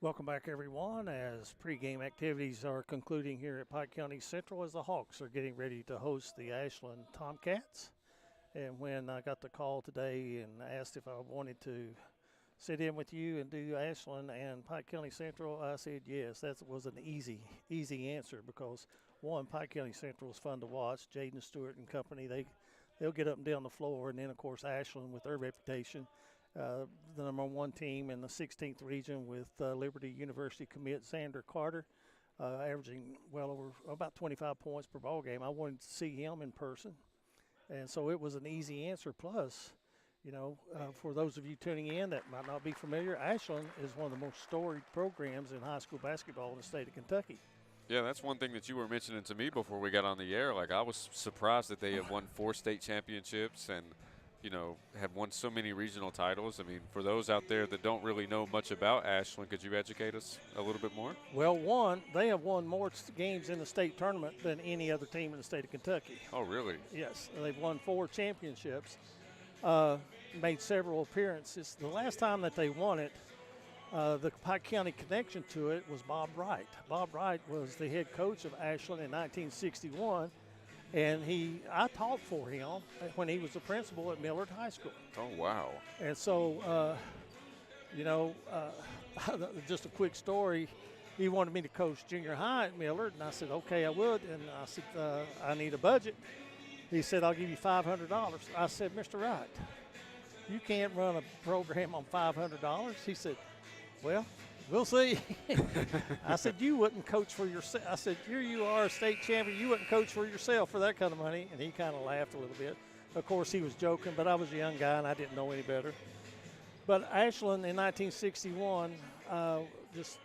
Welcome back, everyone, as pregame activities are concluding here at Pike County Central as the Hawks are getting ready to host the Ashland Tomcats. And when I got the call today and asked if I wanted to sit in with you and do Ashland and Pike County Central, I said yes. That was an easy answer because, one, Pike County Central is fun to watch. Jaden Stewart and company, they'll get up and down the floor. And then, of course, Ashland with their reputation. The number one team in the 16th region with Liberty University commit Xander Carter, averaging well over about 25 points per ball game. I wanted to see him in person, and so it was an easy answer. Plus, for those of you tuning in that might not be familiar, Ashland is one of the most storied programs in high school basketball in the state of Kentucky. Yeah, that's one thing that you were mentioning to me before we got on the air. Like, I was surprised that they have won 4 state championships and have won so many regional titles. I mean, for those out there that don't really know much about Ashland, could you educate us a little bit more? Well, one, they have won more games in the state tournament than any other team in the state of Kentucky. Oh, really? Yes, they've won 4 championships, made several appearances. The last time that they won it, the Pike County connection to it was Bob Wright. Bob Wright was the head coach of Ashland in 1961. And I taught for him when he was the principal at Millard High School. Oh, wow. And so, just a quick story. He wanted me to coach junior high at Millard, and I said, okay, I would. And I said, I need a budget. He said, I'll give you $500. I said, Mr. Wright, you can't run a program on $500. He said, well, we'll see. I said, you wouldn't coach for yourself. I said, here you are, a state champion. You wouldn't coach for yourself for that kind of money. And he kind of laughed a little bit. Of course, he was joking, but I was a young guy, and I didn't know any better. But Ashland in 1961, just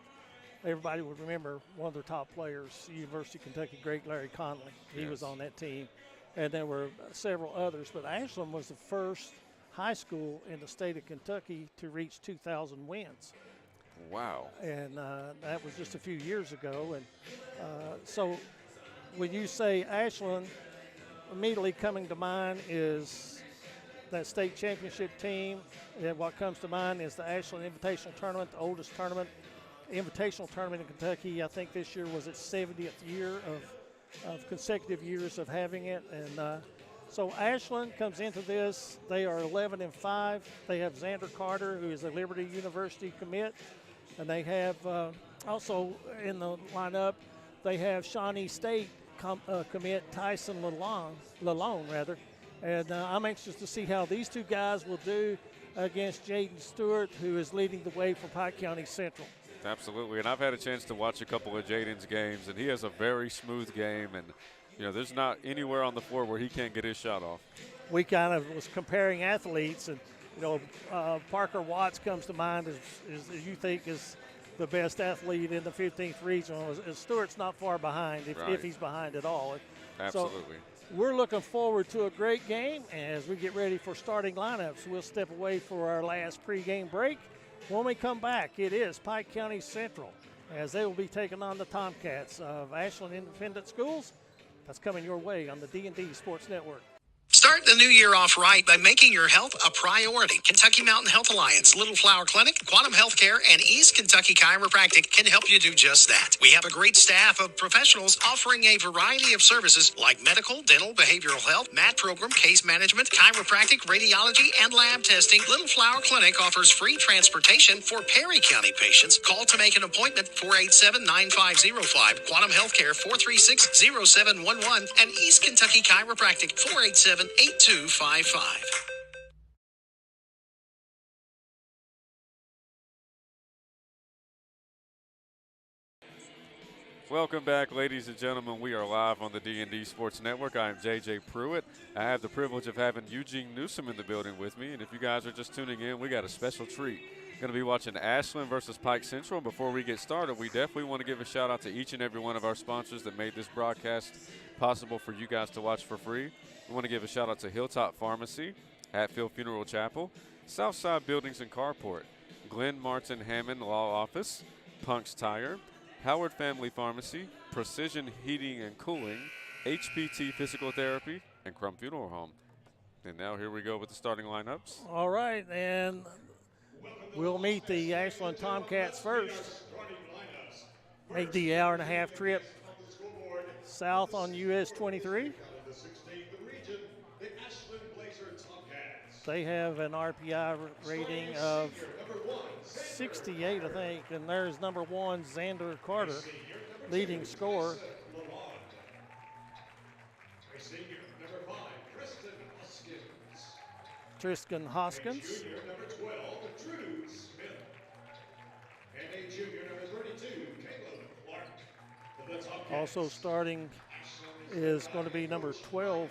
everybody would remember one of their top players, University of Kentucky great Larry Conley. He was on that team. And there were several others. But Ashland was the first high school in the state of Kentucky to reach 2,000 wins. Wow. And that was just a few years ago. And so when you say Ashland, immediately coming to mind is that state championship team. And what comes to mind is the Ashland Invitational Tournament, the oldest invitational tournament in Kentucky. I think this year was its 70th year of consecutive years of having it. And so Ashland comes into this. They are 11-5. They have Xander Carter, who is a Liberty University commit. And they have also in the lineup, they have Shawnee State commit Tyson Lalone. And I'm anxious to see how these two guys will do against Jaden Stewart, who is leading the way for Pike County Central. Absolutely, and I've had a chance to watch a couple of Jaden's games, and he has a very smooth game. And, there's not anywhere on the floor where he can't get his shot off. We kind of was comparing athletes, and Parker Watts comes to mind as you think is the best athlete in the 15th region. As Stewart's not far behind, if he's behind at all. Absolutely. So we're looking forward to a great game as we get ready for starting lineups. We'll step away for our last pregame break. When we come back, it is Pike County Central as they will be taking on the Tomcats of Ashland Independent Schools. That's coming your way on the D&D Sports Network. Start the new year off right by making your health a priority. Kentucky Mountain Health Alliance, Little Flower Clinic, Quantum Healthcare, and East Kentucky Chiropractic can help you do just that. We have a great staff of professionals offering a variety of services like medical, dental, behavioral health, mat program, case management, chiropractic, radiology, and lab testing. Little Flower Clinic offers free transportation for Perry County patients. Call to make an appointment, 487-9505. Quantum Healthcare, 436-0711. And East Kentucky Chiropractic, 487-8255. Welcome back, ladies and gentlemen. We are live on the D&D Sports Network. I am J.J. Pruitt. I have the privilege of having Eugene Newsome in the building with me. And if you guys are just tuning in, we got a special treat. Going to be watching Ashland versus Pike Central. And before we get started, we definitely want to give a shout out to each and every one of our sponsors that made this broadcast possible for you guys to watch for free. We want to give a shout out to Hilltop Pharmacy, Hatfield Funeral Chapel, Southside Buildings and Carport, Glenn Martin Hammond Law Office, Punk's Tire, Howard Family Pharmacy, Precision Heating and Cooling, HPT Physical Therapy, and Crump Funeral Home. And now here we go with the starting lineups. All right, and We'll meet the Ashland Tomcats first. Make the hour-and-a-half trip south on US 23. They have an RPI rating of 68, I think, and there's number 1, Xander Carter, leading scorer. Tristan Hoskins. Also starting is going to be number 12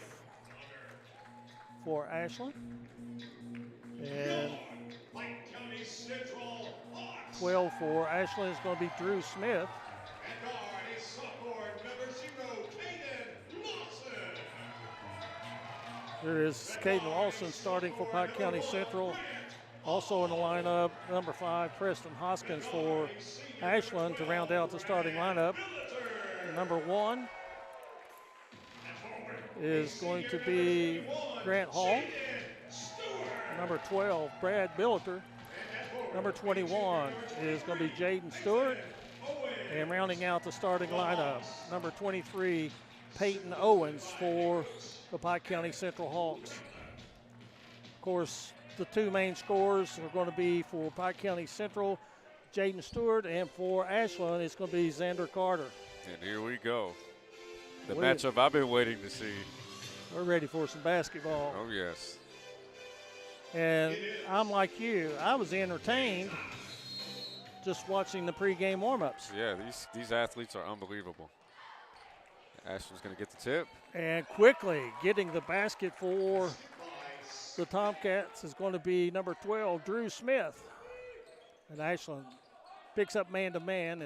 for Ashland. And 12 for Ashland is going to be Drew Smith. There is Caden Lawson starting for Pike County Central. Also in the lineup, number 5, Preston Hoskins for Ashland to round out the starting lineup. Number 1 is going to be Grant Hall. Number 12, Brad Billiter. Number 21 is going to be Jaden Stewart. And rounding out the starting lineup, number 23, Peyton Owens for the Pike County Central Hawks. Of course, the 2 main scorers are going to be for Pike County Central, Jaden Stewart, and for Ashland, it's going to be Xander Carter. And here we go. The matchup I've been waiting to see. We're ready for some basketball. Oh, yes. And I'm like you. I was entertained just watching the pregame warm-ups. Yeah, these athletes are unbelievable. Ashland's going to get the tip. And quickly getting the basket for the Tomcats is going to be number 12, Drew Smith. And Ashland picks up man-to-man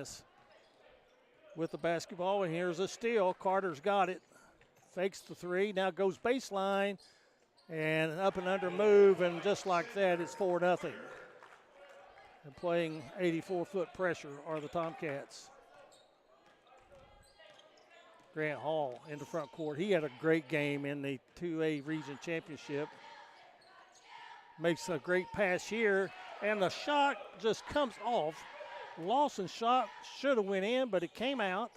with the basketball. And here's a steal. Carter's got it. Fakes the 3. Now goes baseline. And an up and under move. And just like that, it's 4-0. And playing 84-foot pressure are the Tomcats. Grant Hall in the front court. He had a great game in the 2A region championship. Makes a great pass here, and the shot just comes off. Lawson's shot should have went in, but it came out.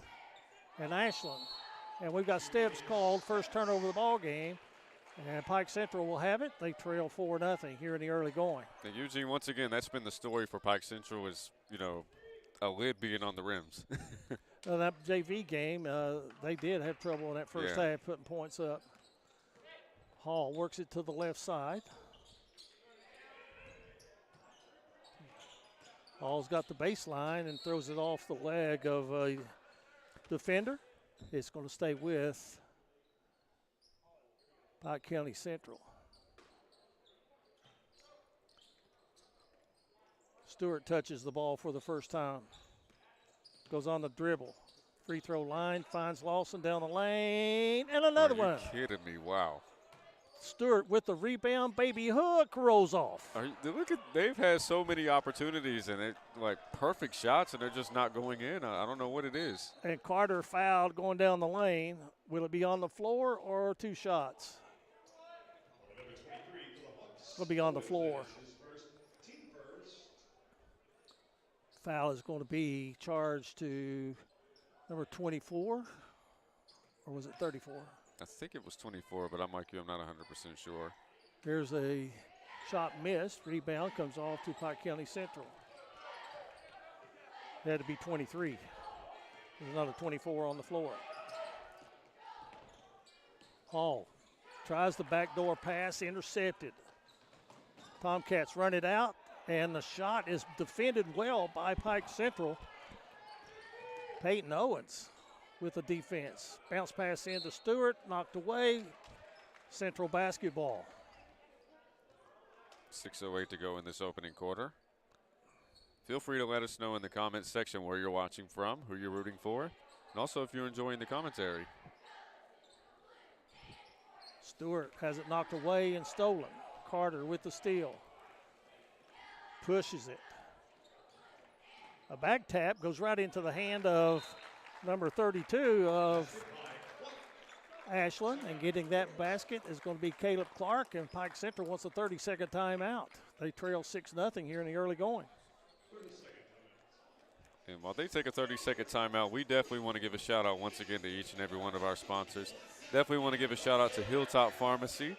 And Ashland. And we've got steps called, first turnover of the ball game. And Pike Central will have it. They trail 4-0 here in the early going. And Eugene, once again, that's been the story for Pike Central is, a lid being on the rims. That JV game, they did have trouble in that first half putting points up. Hall works it to the left side. Hall's got the baseline and throws it off the leg of a defender. It's going to stay with Pike County Central. Stewart touches the ball for the first time. Goes on the dribble. Free throw line, finds Lawson down the lane, and another one. Are you kidding me? Wow. Stewart with the rebound, baby hook, rolls off. They've had so many opportunities and it like perfect shots and they're just not going in. I don't know what it is. And Carter fouled going down the lane. Will it be on the floor or 2 shots? It's going to be on the floor. Foul is going to be charged to number 24, or was it 34? I think it was 24, but I'm like you, I'm not 100% sure. Here's a shot missed. Rebound comes off to Pike County Central. It had to be 23. There's another 24 on the floor. Hall tries the backdoor pass, intercepted. Tomcats run it out, and the shot is defended well by Pike Central. Peyton Owens with the defense. Bounce pass into Stewart, knocked away. Central basketball. 6:08 to go in this opening quarter. Feel free to let us know in the comments section where you're watching from, who you're rooting for, and also if you're enjoying the commentary. Stewart has it knocked away and stolen. Carter with the steal. Pushes it. A back tap goes right into the hand of number 32 of Ashland, and getting that basket is going to be Caleb Clark, and Pike Central wants a 30-second timeout. They trail 6-0 here in the early going. And while they take a 30-second timeout, we definitely want to give a shout-out once again to each and every one of our sponsors. Definitely want to give a shout-out to Hilltop Pharmacy,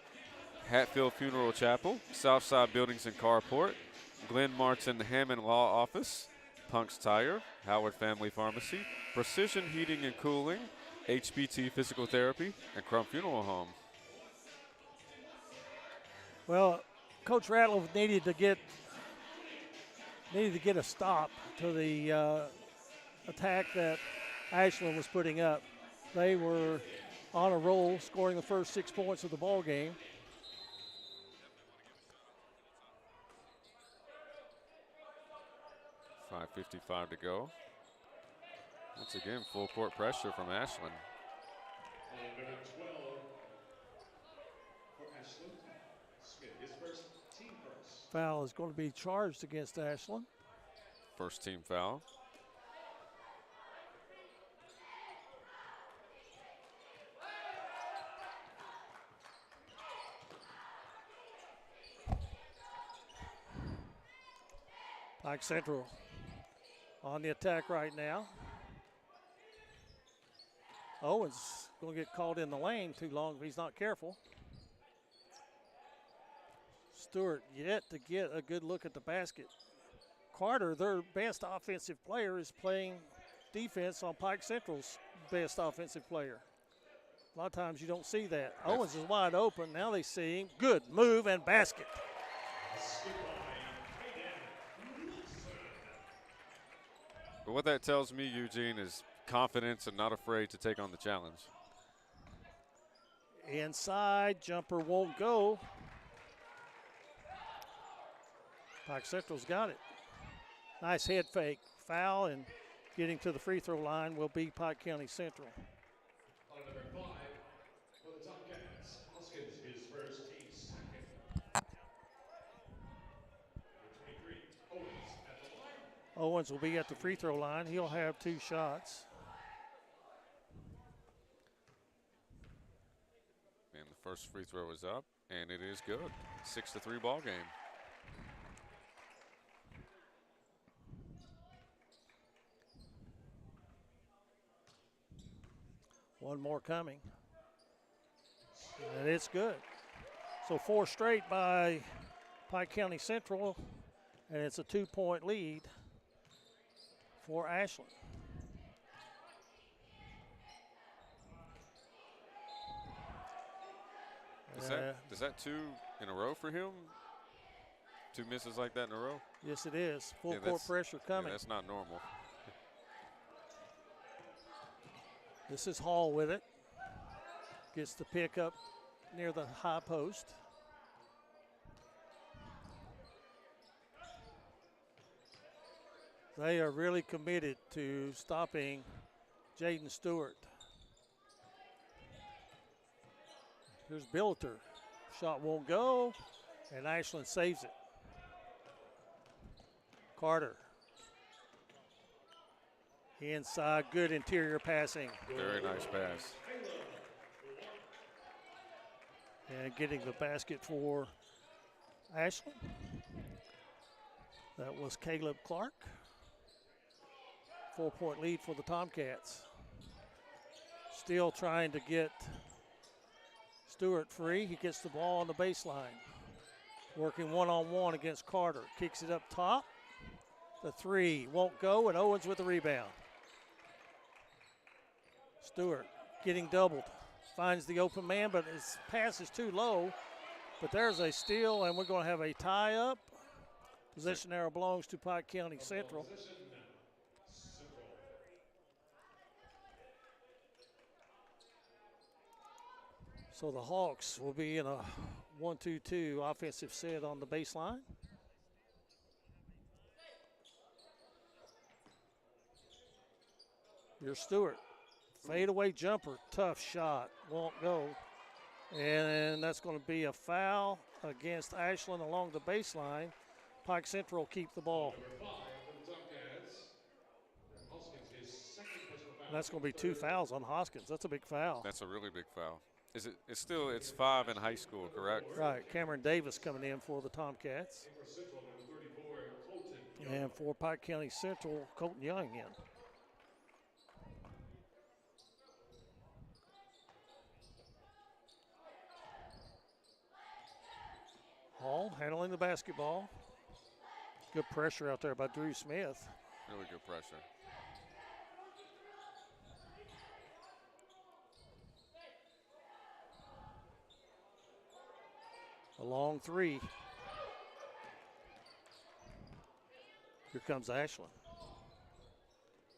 Hatfield Funeral Chapel, Southside Buildings and Carport, Glenn Martin Hammond Law Office, Punk's Tire, Howard Family Pharmacy, Precision Heating and Cooling, HBT Physical Therapy, and Crump Funeral Home. Well, Coach Ratliff needed to get a stop to the attack that Ashland was putting up. They were on a roll, scoring the first 6 points of the ball game. .5:55 to go. Once again, full court pressure from Ashland. Number 12 for Ashland. Smith, his first team first. Foul is going to be charged against Ashland. First team foul. Pike Central on the attack right now. Owens going to get caught in the lane too long if he's not careful. Stewart yet to get a good look at the basket. Carter, their best offensive player, is playing defense on Pike Central's best offensive player. A lot of times you don't see that. Owens is wide open. Now they see him. Good move and basket. But what that tells me, Eugene, is confidence and not afraid to take on the challenge. Inside, jumper won't go. Pike Central's got it. Nice head fake. Foul, and getting to the free throw line will be Pike County Central. On number 5 for the Tomcats, Hoskins, his first team second. Number 23, Owens at the line. Owens will be at the free throw line. He'll have 2 shots. And the first free throw is up, and it is good. 6-3 ball game. One more coming. And it's good. So 4 straight by Pike County Central, and it's a 2-point lead for Ashland. Is that 2 in a row for him? 2 misses like that in a row? Yes, it is. Full court pressure coming. Yeah, that's not normal. This is Hall with it. Gets the pick up near the high post. They are really committed to stopping Jaden Stewart. Here's Billiter. Shot won't go, and Ashland saves it. Carter. Inside, good interior passing. Very nice pass. And getting the basket for Ashland. That was Caleb Clark. 4-point lead for the Tomcats. Still trying to get Stewart free. He gets the ball on the baseline. Working one-on-one against Carter. Kicks it up top. The 3 won't go, and Owens with the rebound. Stewart getting doubled. Finds the open man, but his pass is too low. But there's a steal, and we're going to have a tie-up. Possession arrow belongs to Pike County Central. So the Hawks will be in a 1-2-2 offensive set on the baseline. Here's Stewart. Fadeaway jumper, tough shot, won't go. And that's going to be a foul against Ashland along the baseline. Pike Central will keep the ball. That's going to be 2 fouls on Hoskins. That's a big foul. That's a really big foul. It's 5 in high school, correct? Right. Cameron Davis coming in for the Tomcats. And for Pike County Central, Colton Young in. Hall handling the basketball. Good pressure out there by Drew Smith. Really good pressure. A long three. Here comes Ashland.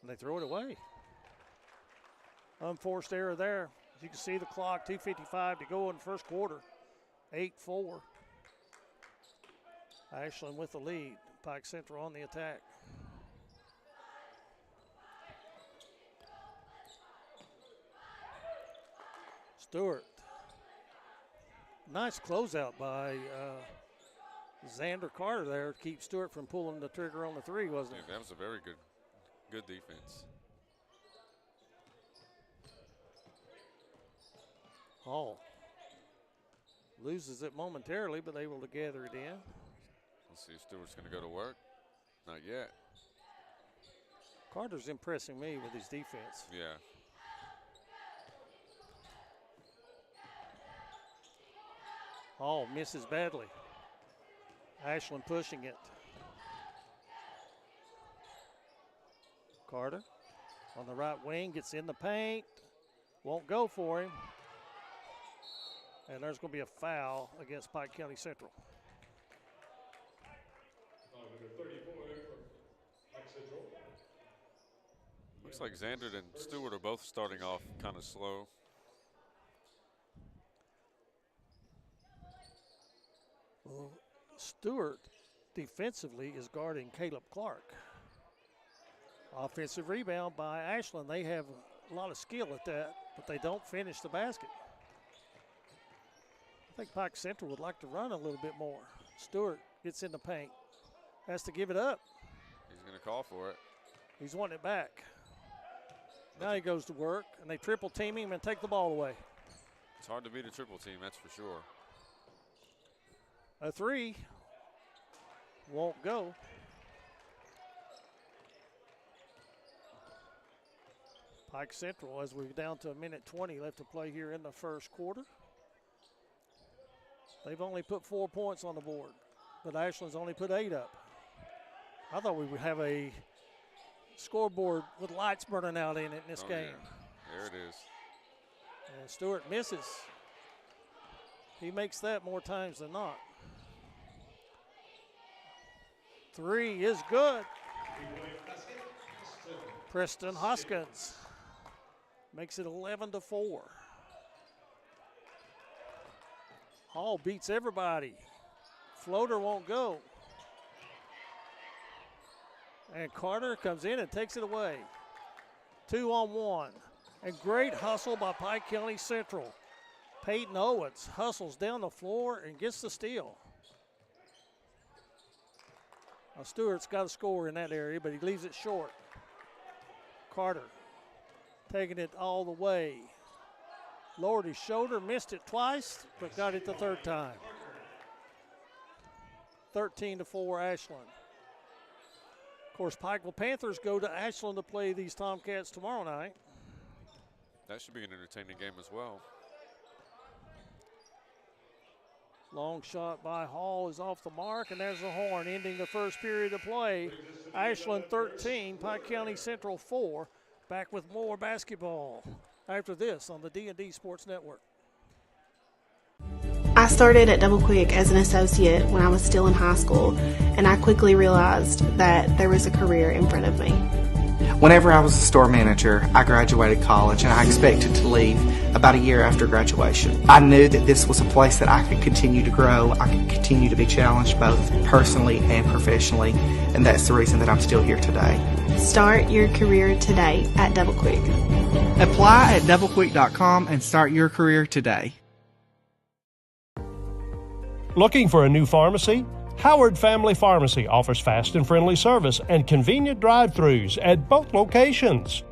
And they throw it away. Unforced error there. As you can see the clock, 2:55 to go in the first quarter. 8-4. Ashland with the lead. Pike Central on the attack. Stewart. Nice closeout by Xander Carter there to keep Stewart from pulling the trigger on the three, wasn't it? Yeah, that was a very good defense. Hall loses it momentarily, but able to gather it in. Let's see if Stewart's going to go to work. Not yet. Carter's impressing me with his defense. Yeah. Hall misses badly. Ashland pushing it. Carter on the right wing, gets in the paint. Won't go for him. And there's going to be a foul against Pike County Central. Number 34 from Pike Central. Looks like Xander and Stewart are both starting off kind of slow. Well, Stewart defensively is guarding Caleb Clark. Offensive rebound by Ashland. They have a lot of skill at that, but they don't finish the basket. I think Pike Central would like to run a little bit more. Stewart gets in the paint. Has to give it up. He's going to call for it. He's wanting it back. Now he goes to work, and they triple team him and take the ball away. It's hard to beat a triple team, that's for sure. A three won't go. Pike Central, as we're down to 1:20 left to play here in the first quarter. They've only put 4 points on the board, but Ashland's only put 8 up. I thought we would have a scoreboard with lights burning out in it in this game. Yeah. There it is. And Stewart misses. He makes that more times than not. Three is good. Preston Hoskins makes it 11-4. Hall beats everybody. Floater won't go. And Carter comes in and takes it away. 2-on-1. And great hustle by Pike County Central. Peyton Owens hustles down the floor and gets the steal. Now Stewart's got a score in that area, but he leaves it short. Carter taking it all the way. Lowered his shoulder, missed it twice, but got it the third time. 13-4 Ashland. Of course, Pikeville Panthers go to Ashland to play these Tomcats tomorrow night. That should be an entertaining game as well. Long shot by Hall is off the mark, and there's the horn ending the first period of play. Ashland 13, Pike County Central 4. Back with more basketball after this on the D&D Sports Network. I started at Double Quick as an associate when I was still in high school, and I quickly realized that there was a career in front of me. Whenever I was a store manager, I graduated college and I expected to leave about a year after graduation. I knew that this was a place that I could continue to grow, I could continue to be challenged both personally and professionally, and that's the reason that I'm still here today. Start your career today at Double Quick. Apply at doublequick.com and start your career today. Looking for a new pharmacy? Howard Family Pharmacy offers fast and friendly service and convenient drive-thrus at both locations.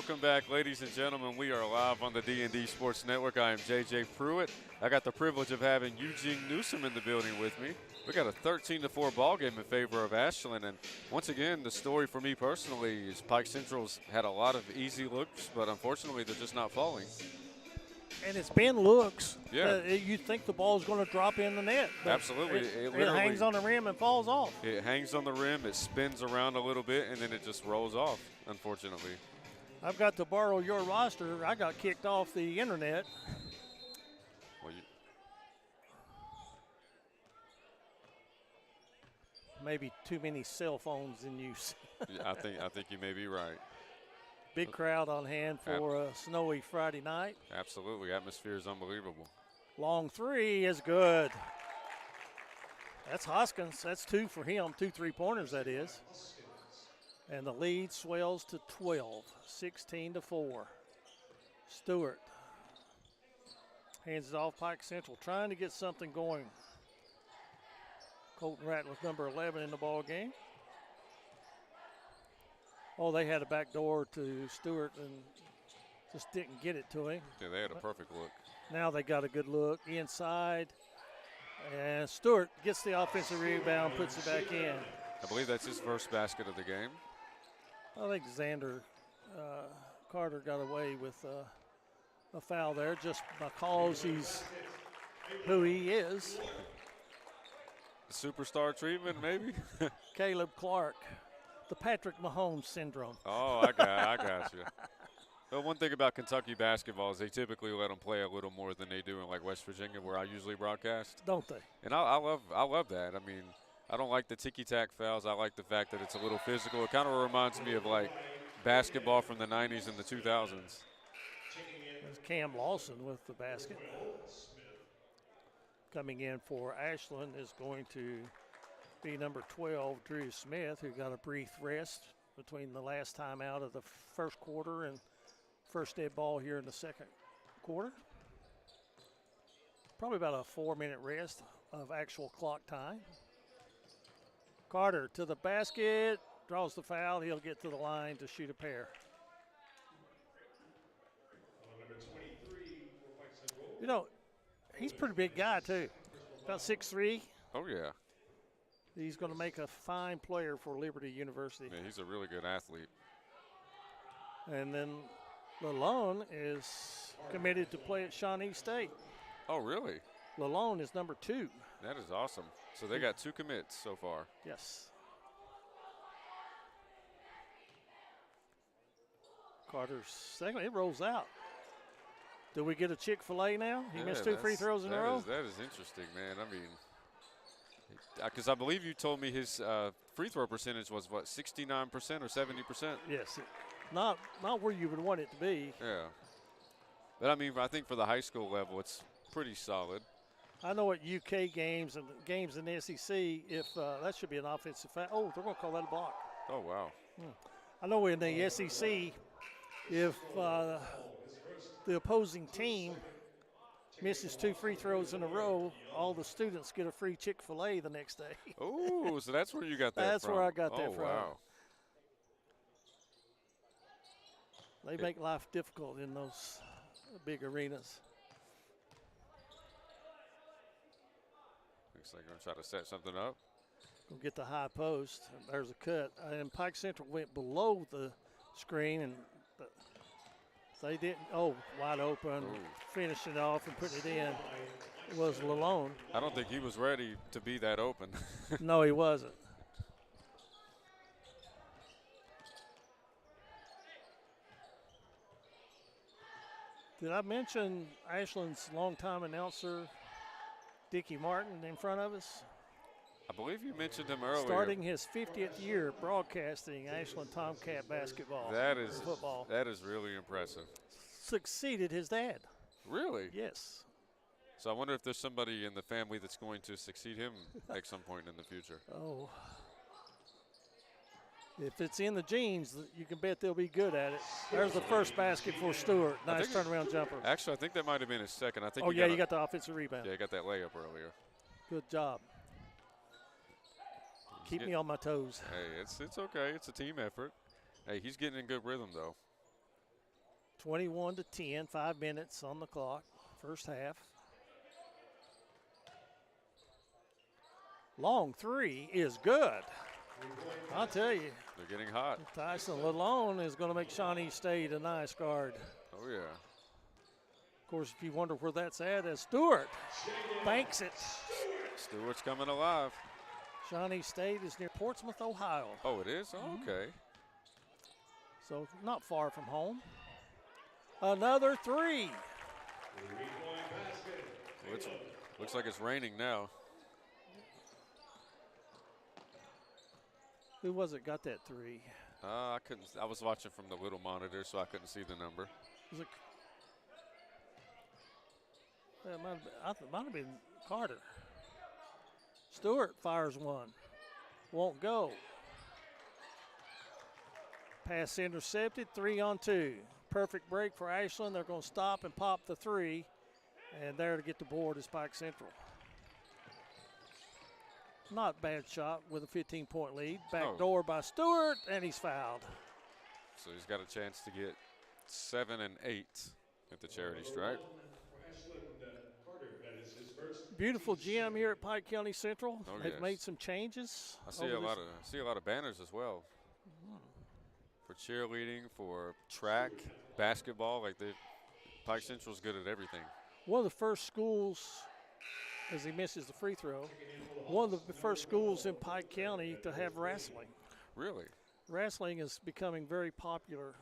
Welcome back, ladies and gentlemen. We are live on the D&D Sports Network. I am J.J. Pruitt. I got the privilege of having Eugene Newsome in the building with me. We got a 13-4 ball game in favor of Ashland, and once again, the story for me personally is Pike Central's had a lot of easy looks, but unfortunately, they're just not falling. And it's been looks. Yeah. You think the ball's going to drop in the net. Absolutely. It hangs on the rim and falls off. It hangs on the rim, it spins around a little bit, and then it just rolls off, unfortunately. I've got to borrow your roster. I got kicked off the internet. Well, Maybe too many cell phones in use. I think you may be right. Big crowd on hand for a snowy Friday night. Absolutely. Atmosphere is unbelievable. Long three is good. That's Hoskins. That's 2 for him. 2 3-pointers, that is. And the lead swells to 12, 16-4. Stewart hands it off. Pike Central trying to get something going. Colton Ratliff, number 11 in the ball game. Oh, they had a back door to Stewart and just didn't get it to him. Yeah, they had a perfect look. Now they got a good look inside. And Stewart gets the offensive rebound, puts it back in. I believe that's his first basket of the game. I think Xander Carter got away with a foul there just because he's who he is. Superstar treatment, maybe? Caleb Clark, the Patrick Mahomes syndrome. Oh, I got you. Well, one thing about Kentucky basketball is they typically let them play a little more than they do in like West Virginia, where I usually broadcast. Don't they? And I love that. I mean, I don't like the ticky-tack fouls. I like the fact that it's a little physical. It kind of reminds me of like basketball from the 90s and the 2000s. There's Cam Lawson with the basket. Coming in for Ashland is going to be number 12, Drew Smith, who got a brief rest between the last time out of the first quarter and first dead ball here in the second quarter. Probably about a 4-minute rest of actual clock time. Carter to the basket, draws the foul. He'll get to the line to shoot a pair. You know, he's a pretty big guy, too. About 6'3". Oh, yeah. He's going to make a fine player for Liberty University. Yeah, he's a really good athlete. And then Lalone is committed to play at Shawnee State. Oh, really? Lalone is number 2. That is awesome. So they got 2 commits so far. Yes. Carter's second. It rolls out. Do we get a Chick-fil-A now? He missed 2 free throws in a row. That is interesting, man. I mean, because I believe you told me his free throw percentage was, what, 69% or 70%? Yes. Not where you would want it to be. Yeah. But, I mean, I think for the high school level, it's pretty solid. I know at UK games and games in the SEC, if that should be an offensive foul. Oh, they're going to call that a block. Oh, wow. I know in the SEC, if the opposing team misses 2 free throws in a row, all the students get a free Chick-fil-A the next day. Oh, so that's where you got that That's from. where I got that from. Wow. They make life difficult in those big arenas. Looks like I'm going to try to set something up. Go get the high post. There's a cut. And Pike Central went below the screen, and they didn't. Oh, wide open. Ooh. Finishing off and putting it in was Lalone. I don't think he was ready to be that open. No, he wasn't. Did I mention Ashland's longtime announcer, Dickie Martin, in front of us? I believe you mentioned him earlier. Starting his 50th year broadcasting Ashland Tomcat basketball. Football. That is really impressive. Succeeded his dad. Really? Yes. So I wonder if there's somebody in the family that's going to succeed him at some point in the future. Oh. If it's in the genes, you can bet they'll be good at it. There's the first basket for Stewart. Nice turnaround jumper. Actually, I think that might have been his second. I think. Oh, yeah, you got the offensive rebound. Yeah, he got that layup earlier. Good job. Keep me on my toes. Hey, it's okay. It's a team effort. Hey, he's getting in good rhythm, though. 21-10, 5 minutes on the clock, first half. Long three is good. I'll tell you. They're getting hot. Tyson Lalone is going to make Shawnee State a nice guard. Oh, yeah. Of course, if you wonder where that's at, as Stewart banks it. Stewart's coming alive. Shawnee State is near Portsmouth, Ohio. Oh, it is? Oh, okay. So not far from home. Another three. Looks like it's raining now. Who was it got that three? I couldn't. I was watching from the little monitor, so I couldn't see the number. Was it? It might have been Carter. Stewart fires one. Won't go. Pass intercepted, 3-on-2. Perfect break for Ashland. They're going to stop and pop the three. And there to get the board is Pike Central. Not bad shot with a 15-point lead. Backdoor by Stewart, and he's fouled. So he's got a chance to get 7 and 8 at the charity stripe. Beautiful gym here at Pike County Central. Oh, They've yes. made some changes. I see a lot of banners as well. For cheerleading, for track, basketball. Pike Central's good at everything. One of the first schools, as he misses the free throw, one of the first schools in Pike County to have wrestling. Really? Wrestling is becoming very popular.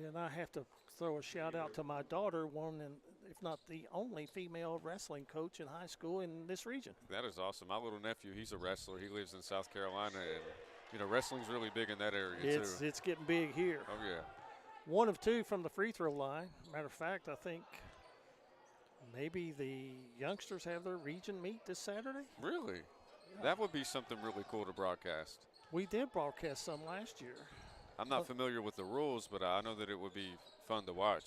And I have to throw a shout out to my daughter, one, if not the only female wrestling coach in high school in this region. That is awesome. My little nephew, he's a wrestler. He lives in South Carolina, and wrestling's really big in that area too. It's getting big here. Oh yeah. 1 of 2 from the free throw line. Matter of fact, I think maybe the youngsters have their region meet this Saturday. Really? That would be something really cool to broadcast. We did broadcast some last year. I'm not familiar with the rules, but I know that it would be fun to watch.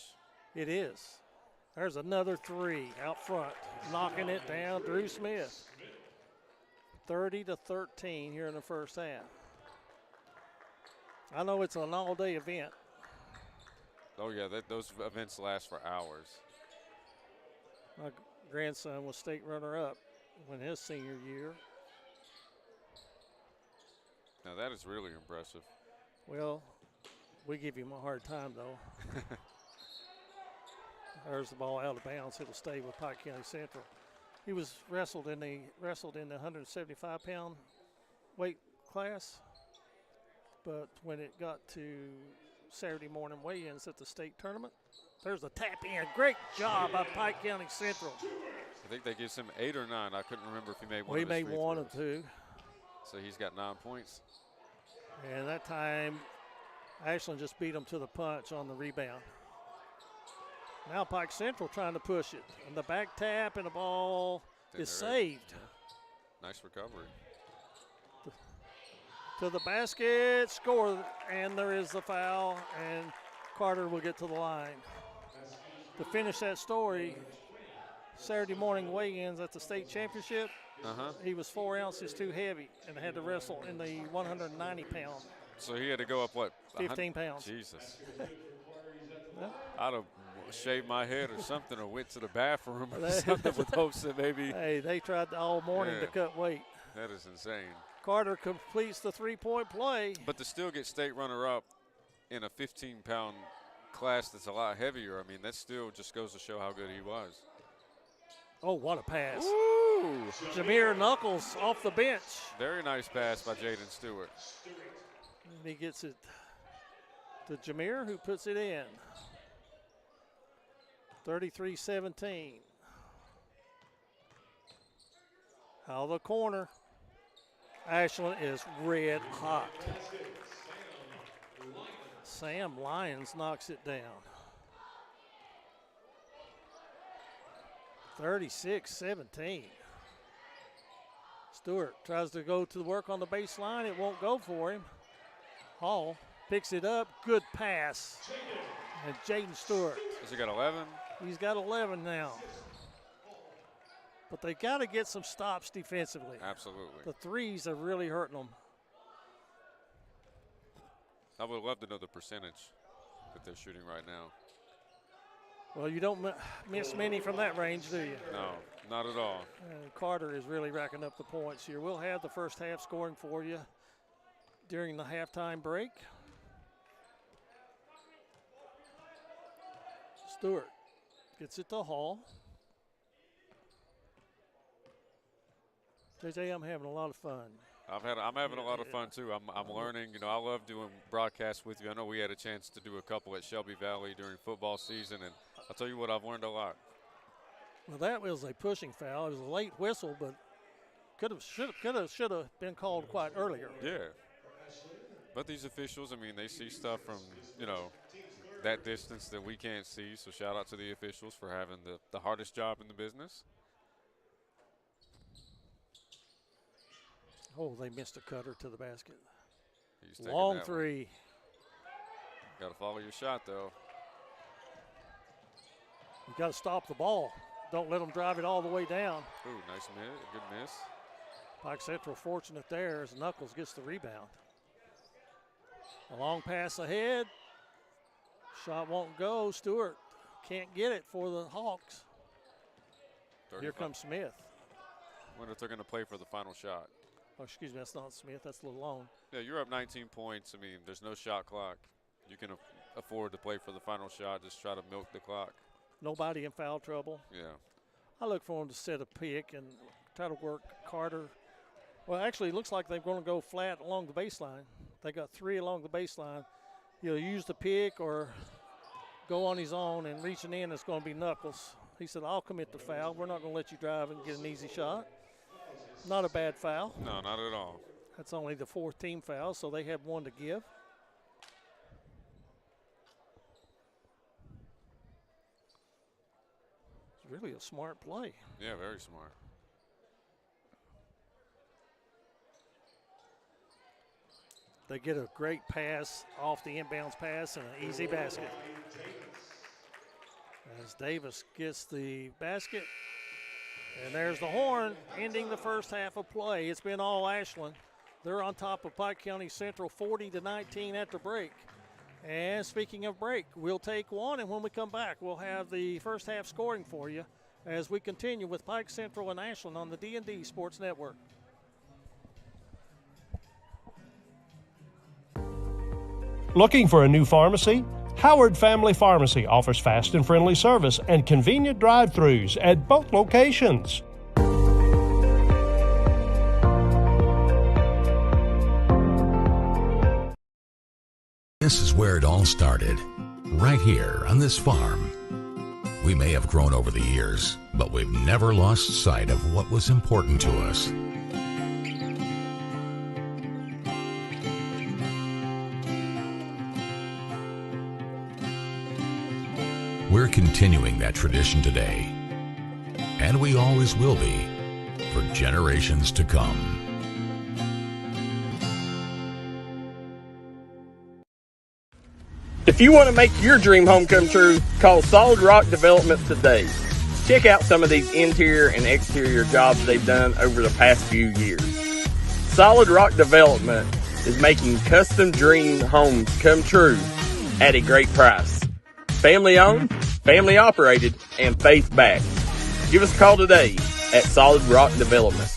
It is. There's another three out front, knocking it down, Drew Smith. 30-13 here in the first half. I know it's an all-day event. Oh, yeah, those events last for hours. My grandson was state runner-up when his senior year. Now, that is really impressive. Well, we give him a hard time, though. There's the ball out of bounds. It'll stay with Pike County Central. He was wrestled in the 175-pound weight class, but when it got to Saturday morning weigh-ins at the state tournament, there's a tap in. Great job by Pike County Central. I think they gives him 8 or 9. I couldn't remember if he made one. Well, he of his made free 1 throws. or 2. So he's got 9 points. And that time, Ashland just beat him to the punch on the rebound. Now Pike Central trying to push it. And the back tap and the ball is saved. Nice recovery. To the basket, score, and there is the foul, and Carter will get to the line. To finish that story, Saturday morning weigh-ins at the state championship, he was 4 ounces too heavy and had to wrestle in the 190-pound. So he had to go up, what? 15 pounds. Jesus. I'd have shaved my head or something or went to the bathroom or something with hopes that maybe. Hey, they tried all morning to cut weight. That is insane. Carter completes the three-point play. But to still get state runner-up in a 15-pound class that's a lot heavier, I mean, that still just goes to show how good he was. Oh, what a pass. Woo! Jameer Knuckles off the bench. Very nice pass by Jaden Stewart. And he gets it to Jameer, who puts it in. 33-17. Out of the corner. Ashland is red hot. Sam Lyons knocks it down. 36-17. Stewart tries to go to work on the baseline. It won't go for him. Hall picks it up. Good pass. And Jaden Stewart. Has he got 11? He's got 11 now. But they got to get some stops defensively. Absolutely. The threes are really hurting them. I would love to know the percentage that they're shooting right now. Well, you don't miss many from that range, do you? No, not at all. Carter is really racking up the points here. We'll have the first half scoring for you during the halftime break. Stewart gets it to Hall. JJ, I'm having a lot of fun. I'm having a lot of fun too. I'm learning. You know, I love doing broadcasts with you. I know we had a chance to do a couple at Shelby Valley during football season, and I'll tell you what, I've learned a lot. Well, that was a pushing foul. It was a late whistle, but should have been called quite earlier. Yeah. But these officials, I mean, they see stuff from, you know, that distance that we can't see. So shout out to the officials for having the hardest job in the business. Oh, they missed a cutter to the basket. Long three. Got to follow your shot, though. You got to stop the ball. Don't let them drive it all the way down. Ooh, nice miss. Good miss. Pike Central fortunate there as Knuckles gets the rebound. A long pass ahead. Shot won't go. Stewart can't get it for the Hawks. Here comes Smith. Wonder if they're going to play for the final shot. Oh, excuse me, that's not Smith. That's a little long. Yeah, you're up 19 points. I mean, there's no shot clock. You can afford to play for the final shot. Just try to milk the clock. Nobody in foul trouble. Yeah. I look for them to set a pick and try to work Carter. Well, actually, it looks like they're going to go flat along the baseline. They got three along the baseline. You'll use the pick or go on his own, and reaching in is going to be Knuckles. He said, I'll commit the foul. We're not going to let you drive and get an easy shot. Not a bad foul. No, not at all. That's only the fourth team foul, so they have one to give. It's really a smart play. Yeah, very smart. They get a great pass off the inbounds pass and an easy basket. As Davis gets the basket. And there's the horn ending the first half of play. It's been all Ashland. They're on top of Pike County Central 40-19 after break. And speaking of break, we'll take one, and when we come back, we'll have the first half scoring for you as we continue with Pike Central and Ashland on the D&D Sports Network. Looking for a new pharmacy? Howard Family Pharmacy offers fast and friendly service and convenient drive-thrus at both locations. This is where it all started, right here on this farm. We may have grown over the years, but we've never lost sight of what was important to us. We're continuing that tradition today, and we always will be, for generations to come. If you want to make your dream home come true, call Solid Rock Development today. Check out some of these interior and exterior jobs they've done over the past few years. Solid Rock Development is making custom dream homes come true at a great price. Family owned, family operated, and faith backed. Give us a call today at Solid Rock Development.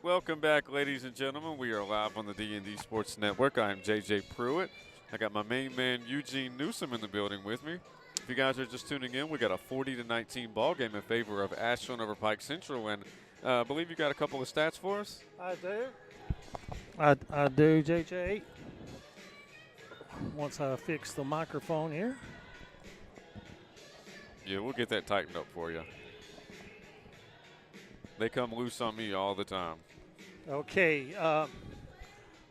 Welcome back, ladies and gentlemen. We are live on the D&D Sports Network. I'm JJ Pruitt. I got my main man, Eugene Newsome, in the building with me. If you guys are just tuning in, we got a 40-19 ball game in favor of Ashland over Pike Central, and I believe you got a couple of stats for us. I do. I do, JJ. Once I fix the microphone here. Yeah, we'll get that tightened up for you. They come loose on me all the time. Okay.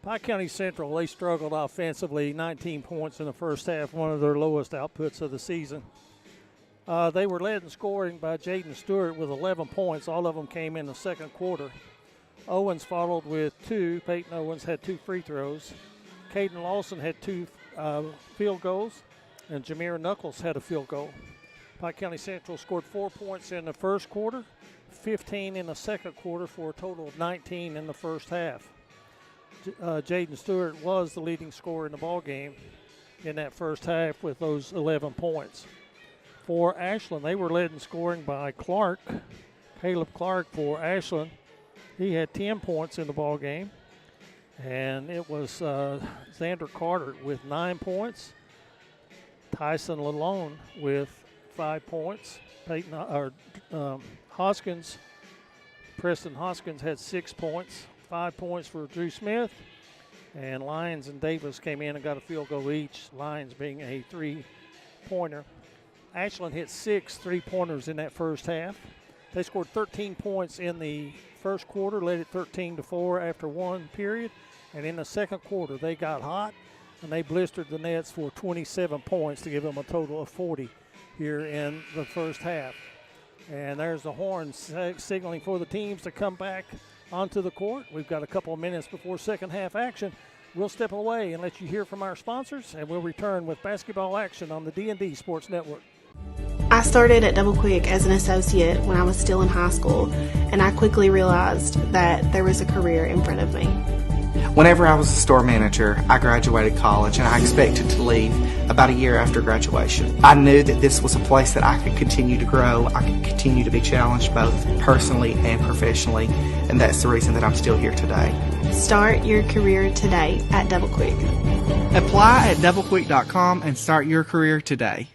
Pike County Central, they struggled offensively, 19 points in the first half, one of their lowest outputs of the season. They were led in scoring by Jaden Stewart with 11 points. All of them came in the second quarter. Owens followed with 2. Peyton Owens had 2 free throws. Caden Lawson had 2 field goals, and Jameer Knuckles had a field goal. Pike County Central scored 4 points in the first quarter, 15 in the second quarter for a total of 19 in the first half. Jaden Stewart was the leading scorer in the ball game in that first half with those 11 points. For Ashland, they were led in scoring by Clark, Caleb Clark for Ashland. He had 10 points in the ball game, and it was Xander Carter with 9 points, Tyson Lalone with 5 points, Hoskins, Preston Hoskins had 6 points, 5 points for Drew Smith, and Lyons and Davis came in and got a field goal each, Lyons being a 3-pointer. Ashland hit 6 3-pointers in that first half. They scored 13 points in the first quarter, led it 13-4 after one period, and in the second quarter they got hot and they blistered the nets for 27 points to give them a total of 40 here in the first half. And there's the horn signaling for the teams to come back onto the court. We've got a couple of minutes before second half action. We'll step away and let you hear from our sponsors, and we'll return with basketball action on the D&D Sports Network. I started at Double Quick as an associate when I was still in high school, and I quickly realized that there was a career in front of me. Whenever I was a store manager, I graduated college and I expected to leave about a year after graduation. I knew that this was a place that I could continue to grow, I could continue to be challenged both personally and professionally, and that's the reason that I'm still here today. Start your career today at Double Quick. Apply at doublequick.com and start your career today.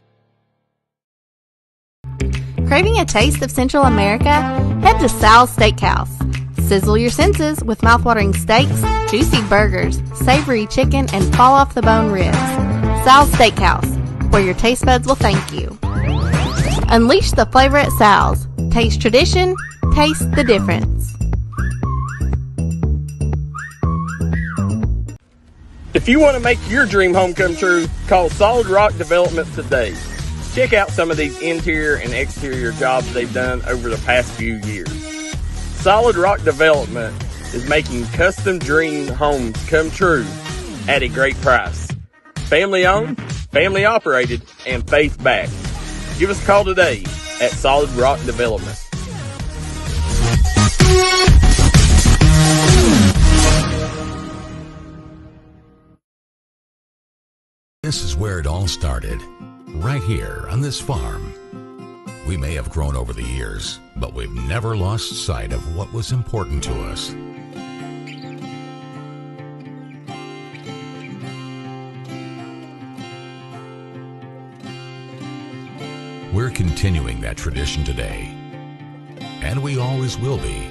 Craving a taste of Central America? Head to Sal's Steakhouse. Sizzle your senses with mouthwatering steaks, juicy burgers, savory chicken, and fall-off-the-bone ribs. Sal's Steakhouse, where your taste buds will thank you. Unleash the flavor at Sal's. Taste tradition, taste the difference. If you want to make your dream home come true, call Solid Rock Development today. Check out some of these interior and exterior jobs they've done over the past few years. Solid Rock Development is making custom dream homes come true at a great price. Family owned, family operated, and faith backed. Give us a call today at Solid Rock Development. This is where it all started, right here on this farm. We may have grown over the years, but we've never lost sight of what was important to us. We're continuing that tradition today, and we always will be,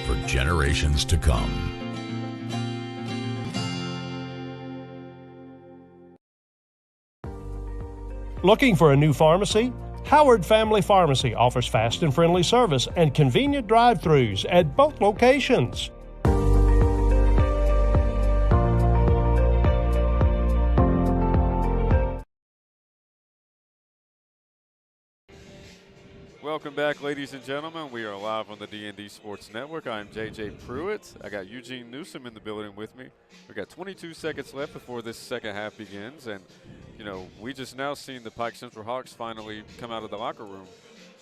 for generations to come. Looking for a new pharmacy? Howard Family Pharmacy offers fast and friendly service and convenient drive-thrus at both locations. Welcome back, ladies and gentlemen. We are live on the D&D Sports Network. I'm JJ Pruitt. I got Eugene Newsome in the building with me. We got 22 seconds left before this second half begins, and you know, we just now seen the Pike Central Hawks finally come out of the locker room.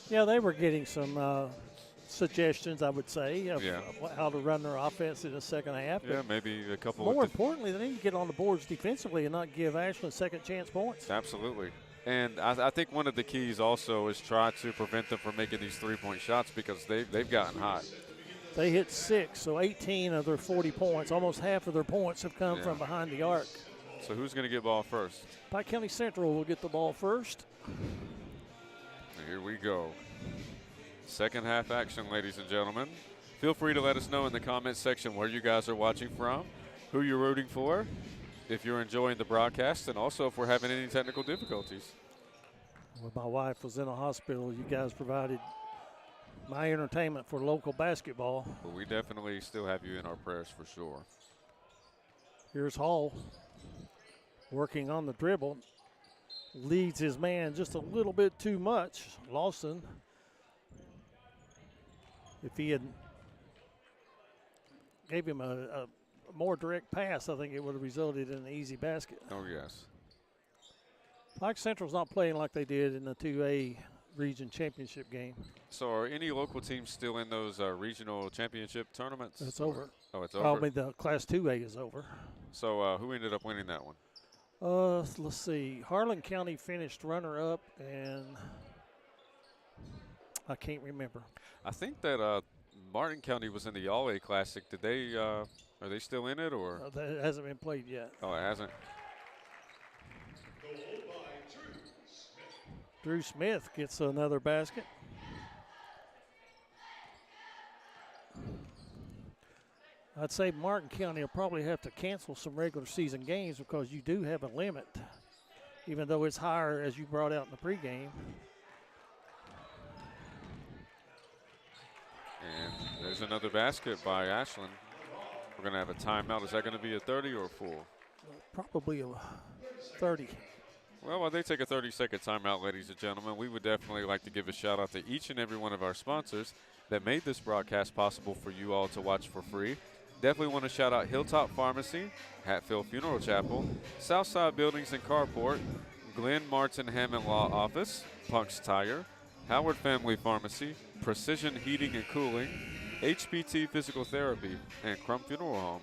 Yeah, they were getting some suggestions, I would say, of how to run their offense in the second half. Yeah, maybe a couple. More importantly, they need to get on the boards defensively and not give Ashland second chance points. Absolutely. And I think one of the keys also is try to prevent them from making these three-point shots because they've gotten hot. They hit 6, so 18 of their 40 points, almost half of their points have come from behind the arc. So who's going to get ball first? Pike County Central will get the ball first. Here we go. Second half action, ladies and gentlemen. Feel free to let us know in the comments section where you guys are watching from, who you're rooting for, if you're enjoying the broadcast, and also if we're having any technical difficulties. When my wife was in a hospital, you guys provided my entertainment for local basketball. But we definitely still have you in our prayers for sure. Here's Hall working on the dribble. Leads his man just a little bit too much. Lawson, if he had gave him a more direct pass, I think it would have resulted in an easy basket. Oh, yes. Pike Central's not playing like they did in the 2A region championship game. So are any local teams still in those regional championship tournaments? It's over. Oh, it's over? I mean, the Class 2A is over. So who ended up winning that one? Let's see. Harlan County finished runner-up, and I can't remember. I think that Martin County was in the All-A Classic. Did they? Are they still in it, or? That hasn't been played yet. Oh, it hasn't. Drew Smith gets another basket. I'd say Martin County will probably have to cancel some regular season games because you do have a limit, even though it's higher as you brought out in the pregame. And there's another basket by Ashland. We're going to have a timeout. Is that going to be a 30 or a full? Probably a 30. Well, while they take a 30-second timeout, ladies and gentlemen, we would definitely like to give a shout-out to each and every one of our sponsors that made this broadcast possible for you all to watch for free. Definitely want to shout out Hilltop Pharmacy, Hatfield Funeral Chapel, Southside Buildings and Carport, Glenn Martin Hammond Law Office, Punk's Tire, Howard Family Pharmacy, Precision Heating and Cooling, HPT Physical Therapy, and Crump Funeral Home.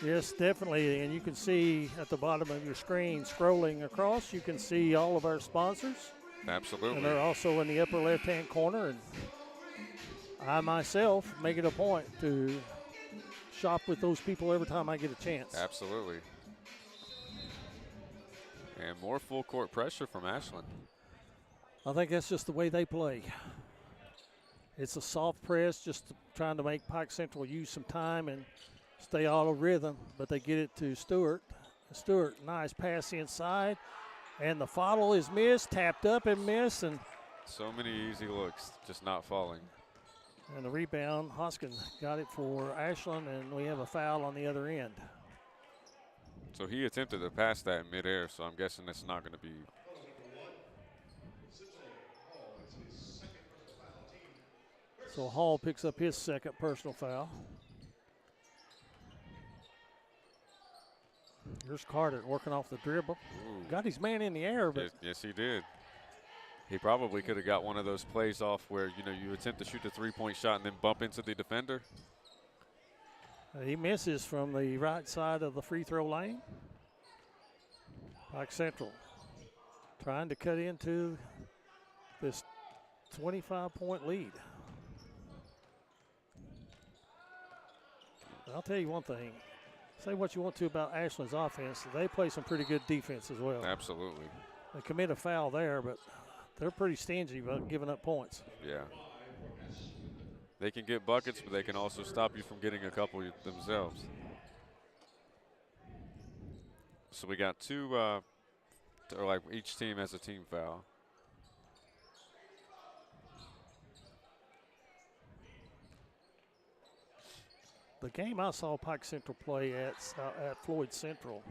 Yes, definitely, and you can see at the bottom of your screen, scrolling across, you can see all of our sponsors. Absolutely. And they're also in the upper left-hand corner, and I myself make it a point to shop with those people every time I get a chance. Absolutely. And more full court pressure from Ashland. I think that's just the way they play. It's a soft press, just trying to make Pike Central use some time and stay all of rhythm, but they get it to Stewart. Stewart, nice pass inside, and the follow is missed, tapped up and missed. And so many easy looks, just not falling. And the rebound, Hoskins got it for Ashland, and we have a foul on the other end. So he attempted to pass that in midair, so I'm guessing it's not going to be. So Hall picks up his second personal foul. Here's Carter working off the dribble. Ooh. Got his man in the air, but yes, he did. He probably could have got one of those plays off where, you know, you attempt to shoot the three-point shot and then bump into the defender. He misses from the right side of the free throw lane. Pike Central trying to cut into this 25-point lead. I'll tell you one thing. Say what you want to about Ashland's offense. They play some pretty good defense as well. Absolutely. They commit a foul there, but they're pretty stingy about giving up points. Yeah. They can get buckets, but they can also stop you from getting a couple themselves. So we got two, or like each team has a team foul. The game I saw Pike Central play at Floyd Central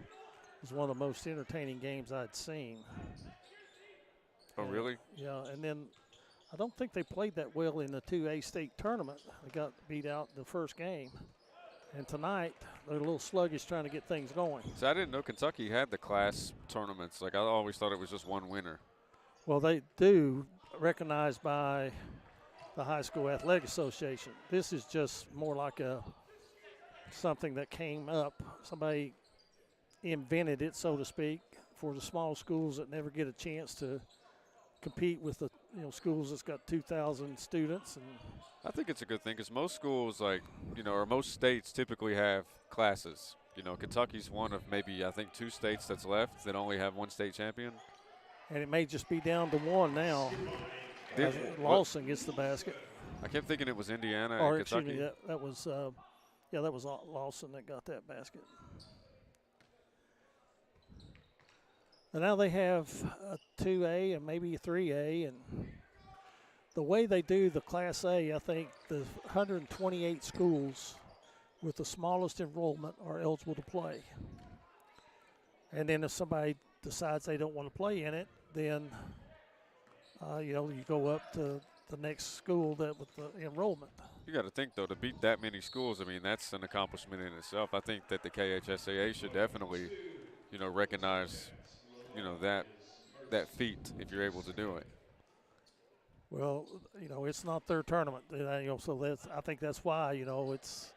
was one of the most entertaining games I'd seen. Oh, really? Yeah, and then I don't think they played that well in the 2A state tournament. They got beat out the first game. And tonight, they're a little sluggish trying to get things going. So I didn't know Kentucky had the class tournaments. Like, I always thought it was just one winner. Well, they do, recognized by the High School Athletic Association. This is just more like something that came up. Somebody invented it, so to speak, for the small schools that never get a chance to compete with the schools that's got 2,000 students. And I think it's a good thing because most schools, or most states typically have classes. Kentucky's one of maybe, I think, 2 states that's left that only have 1 state champion. And it may just be down to 1 now. Lawson gets the basket. I kept thinking it was Indiana or and Kentucky. Excuse me, that was Lawson that got that basket. And now they have a 2A and maybe a 3A. And the way they do the Class A, I think the 128 schools with the smallest enrollment are eligible to play. And then if somebody decides they don't want to play in it, then, you go up to the next school with the enrollment. You got to think, though, to beat that many schools, I mean, that's an accomplishment in itself. I think that the KHSAA should definitely, recognize, that feat if you're able to do it. Well, it's not their tournament, so I think that's why, it's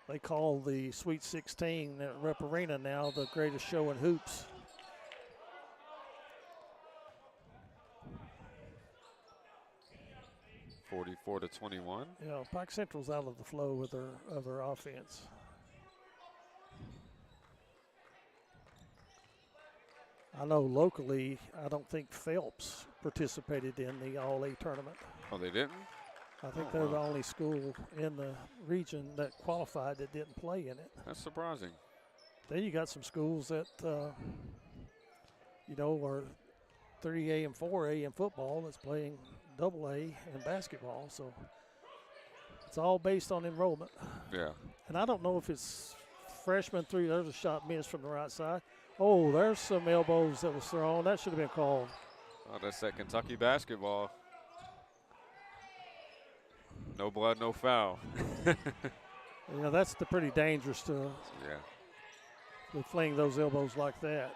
they call the Sweet 16 at Rupp Arena now the greatest show in hoops. (44-21). Pike Central's out of the flow with their offense. I know locally, I don't think Phelps participated in the All-A tournament. Oh, they didn't? I think they're the only school in the region that qualified that didn't play in it. That's surprising. Then you got some schools that, are 3A and 4A in football that's playing AA in basketball. So it's all based on enrollment. Yeah. And I don't know if it's freshman through. There's a shot missed from the right side. Oh, there's some elbows that was thrown. That should have been called. Oh, that's that Kentucky basketball. No blood, no foul. That's pretty dangerous to fling those elbows like that.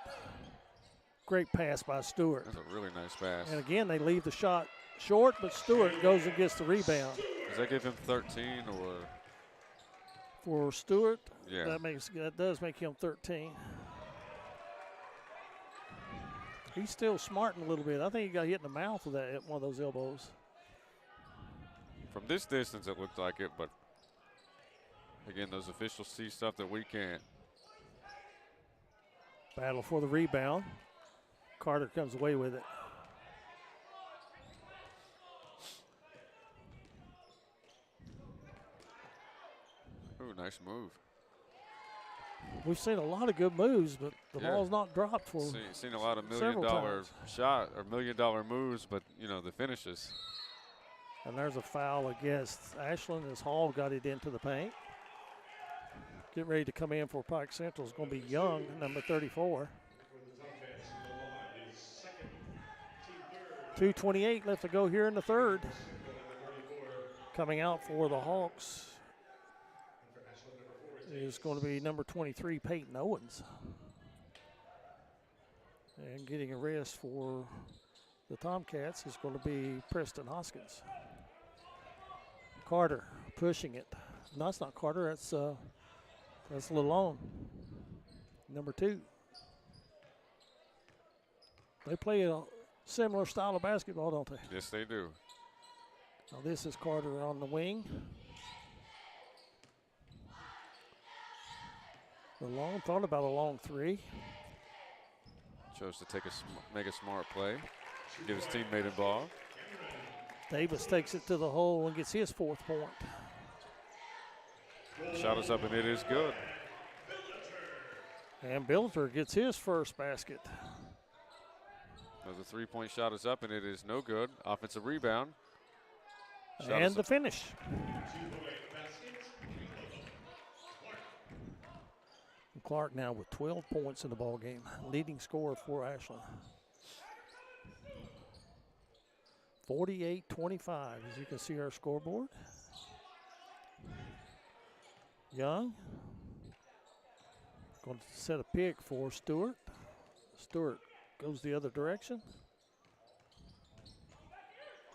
Great pass by Stewart. That's a really nice pass. And again, they leave the shot short, but Stewart goes and gets the rebound. Does that give him 13 or? For Stewart, yeah, that does make him 13. He's still smarting a little bit. I think he got hit in the mouth with one of those elbows. From this distance, it looked like it, but again, those officials see stuff that we can't. Battle for the rebound. Carter comes away with it. Ooh, nice move. We've seen a lot of good moves, but the ball's not dropped for seen a lot of $1 million shot or $1 million moves, but the finishes. And there's a foul against Ashland as Hall got it into the paint. Getting ready to come in for Pike Central is going to be Young, number 34. 2:28 left to go here in the third. Coming out for the Hawks is going to be number 23, Peyton Owens. And getting a rest for the Tomcats is going to be Preston Hoskins. Carter pushing it. No, it's not Carter. That's Lalone, number 2. They play a similar style of basketball, don't they? Yes, they do. Now this is Carter on the wing. Lalone thought about a long 3. Chose to make a smart play. Give his teammate involved. Davis takes it to the hole and gets his 4th point. Shot is up and it is good. And Billiter gets his first basket. The 3-point shot is up and it is no good. Offensive rebound. And the finish. Clark now with 12 points in the ball game, leading scorer for Ashland. 48-25, as you can see our scoreboard. Young going to set a pick for Stewart. Stewart goes the other direction.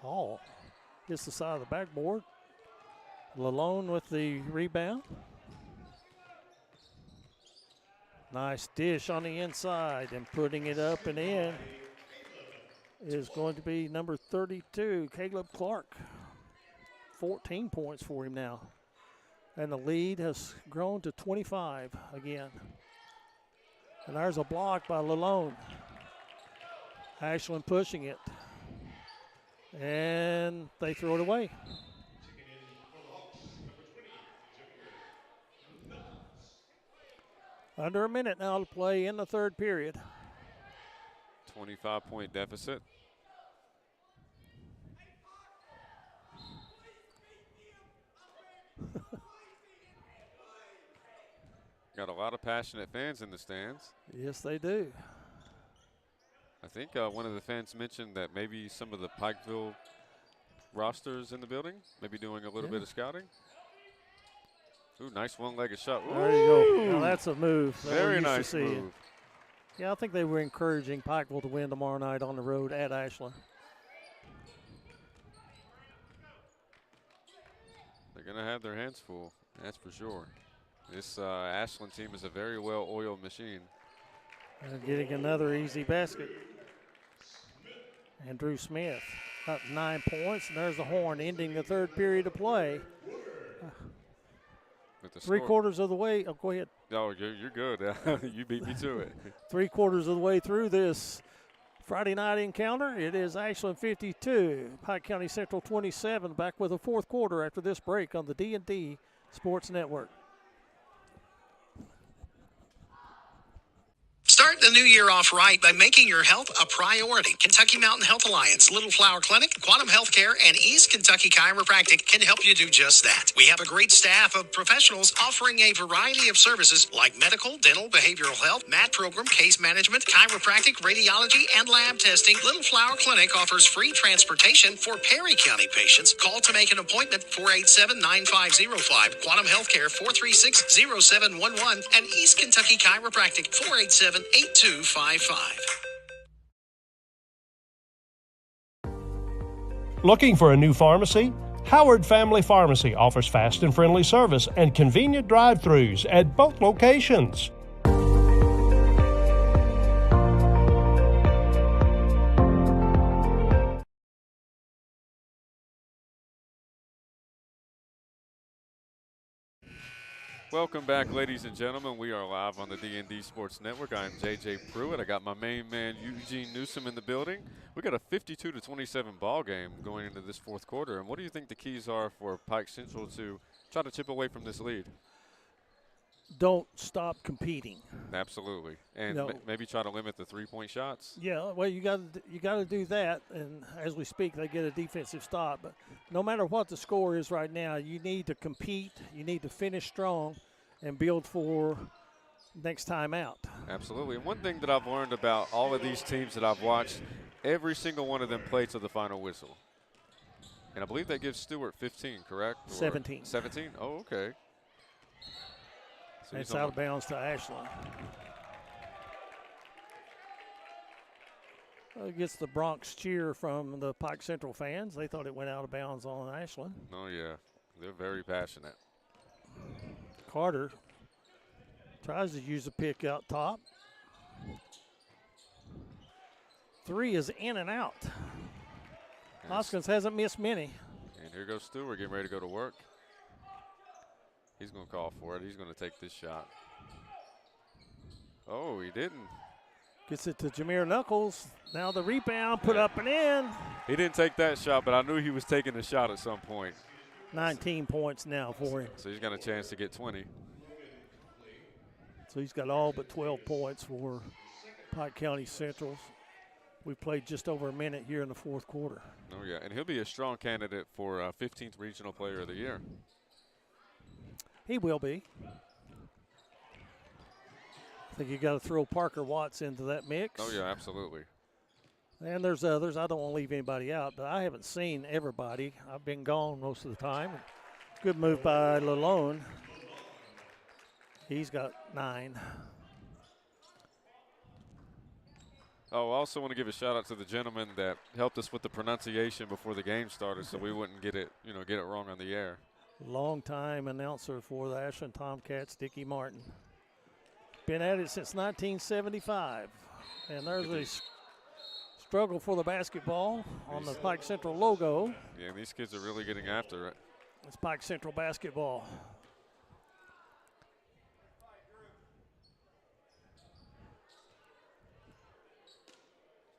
Hall hits the side of the backboard. Lalone with the rebound. Nice dish on the inside and putting it up and in. is going to be number 32, Caleb Clark. 14 points for him now. And the lead has grown to 25 again. And there's a block by Lalone. Ashland pushing it. And they throw it away. Under a minute now to play in the third period. 25-point deficit. Got a lot of passionate fans in the stands. Yes, they do. I think one of the fans mentioned that maybe some of the Pikeville rosters in the building, maybe doing a little bit of scouting. Ooh, nice one-legged shot. Ooh. There you go. Now that's a move. Very nice move. Yeah, I think they were encouraging Pikeville to win tomorrow night on the road at Ashland. They're going to have their hands full, that's for sure. This Ashland team is a very well-oiled machine. And getting another easy basket. Andrew Smith up 9 points, and there's the horn ending the third period of play. Three-quarters of the way. Oh, go ahead. Oh, you're good. You beat me to it. 3/4 of the way through this Friday night encounter. It is Ashland 52, Pike County Central 27. Back with the fourth quarter after this break on the D&D Sports Network. Start the new year off right by making your health a priority. Kentucky Mountain Health Alliance, Little Flower Clinic, Quantum Healthcare, and East Kentucky Chiropractic can help you do just that. We have a great staff of professionals offering a variety of services like medical, dental, behavioral health, mat program, case management, chiropractic, radiology, and lab testing. Little Flower Clinic offers free transportation for Perry County patients. Call to make an appointment, 487-9505. Quantum Healthcare, 436-0711. And East Kentucky Chiropractic, 487-8255. Looking for a new pharmacy? Howard Family Pharmacy offers fast and friendly service and convenient drive-thrus at both locations. Welcome back, ladies and gentlemen. We are live on the D&D Sports Network. I'm J.J. Pruitt. I got my main man, Eugene Newsome, in the building. We got a 52-27 ball game going into this fourth quarter. And what do you think the keys are for Pike Central to try to chip away from this lead? Don't stop competing. Absolutely, and maybe try to limit the three-point shots. Yeah, well, you got to do that. And as we speak, they get a defensive stop. But no matter what the score is right now, you need to compete. You need to finish strong and build for next time out. Absolutely. And one thing that I've learned about all of these teams that I've watched, every single one of them played to the final whistle. And I believe that gives Stewart 15, correct? Or 17. 17? Oh, okay. So it's out of bounds to Ashland. It gets the Bronx cheer from the Pike Central fans. They thought it went out of bounds on Ashland. Oh, yeah. They're very passionate. Carter tries to use a pick out top. Three is in and out. Hoskins hasn't missed many. And here goes Stewart getting ready to go to work. He's going to call for it. He's going to take this shot. Oh, he didn't. Gets it to Jameer Knuckles. Now the rebound, put up and in. He didn't take that shot, but I knew he was taking the shot at some point. 19 points now for him. So he's got a chance to get 20. So he's got all but 12 points for Pike County Central. We played just over a minute here in the fourth quarter. Oh, yeah, and he'll be a strong candidate for 15th Regional Player of the Year. He will be. I think you got to throw Parker Watts into that mix. Oh, yeah, absolutely. And there's others. I don't want to leave anybody out, but I haven't seen everybody. I've been gone most of the time. Good move by Lalone. He's got 9. Oh, I also want to give a shout out to the gentleman that helped us with the pronunciation before the game started, so we wouldn't get it wrong on the air. Longtime announcer for the Ashland Tomcats, Dickie Martin. Been at it since 1975. And there's a struggle for the basketball on the Pike Central logo. Yeah, and these kids are really getting after it. It's Pike Central basketball.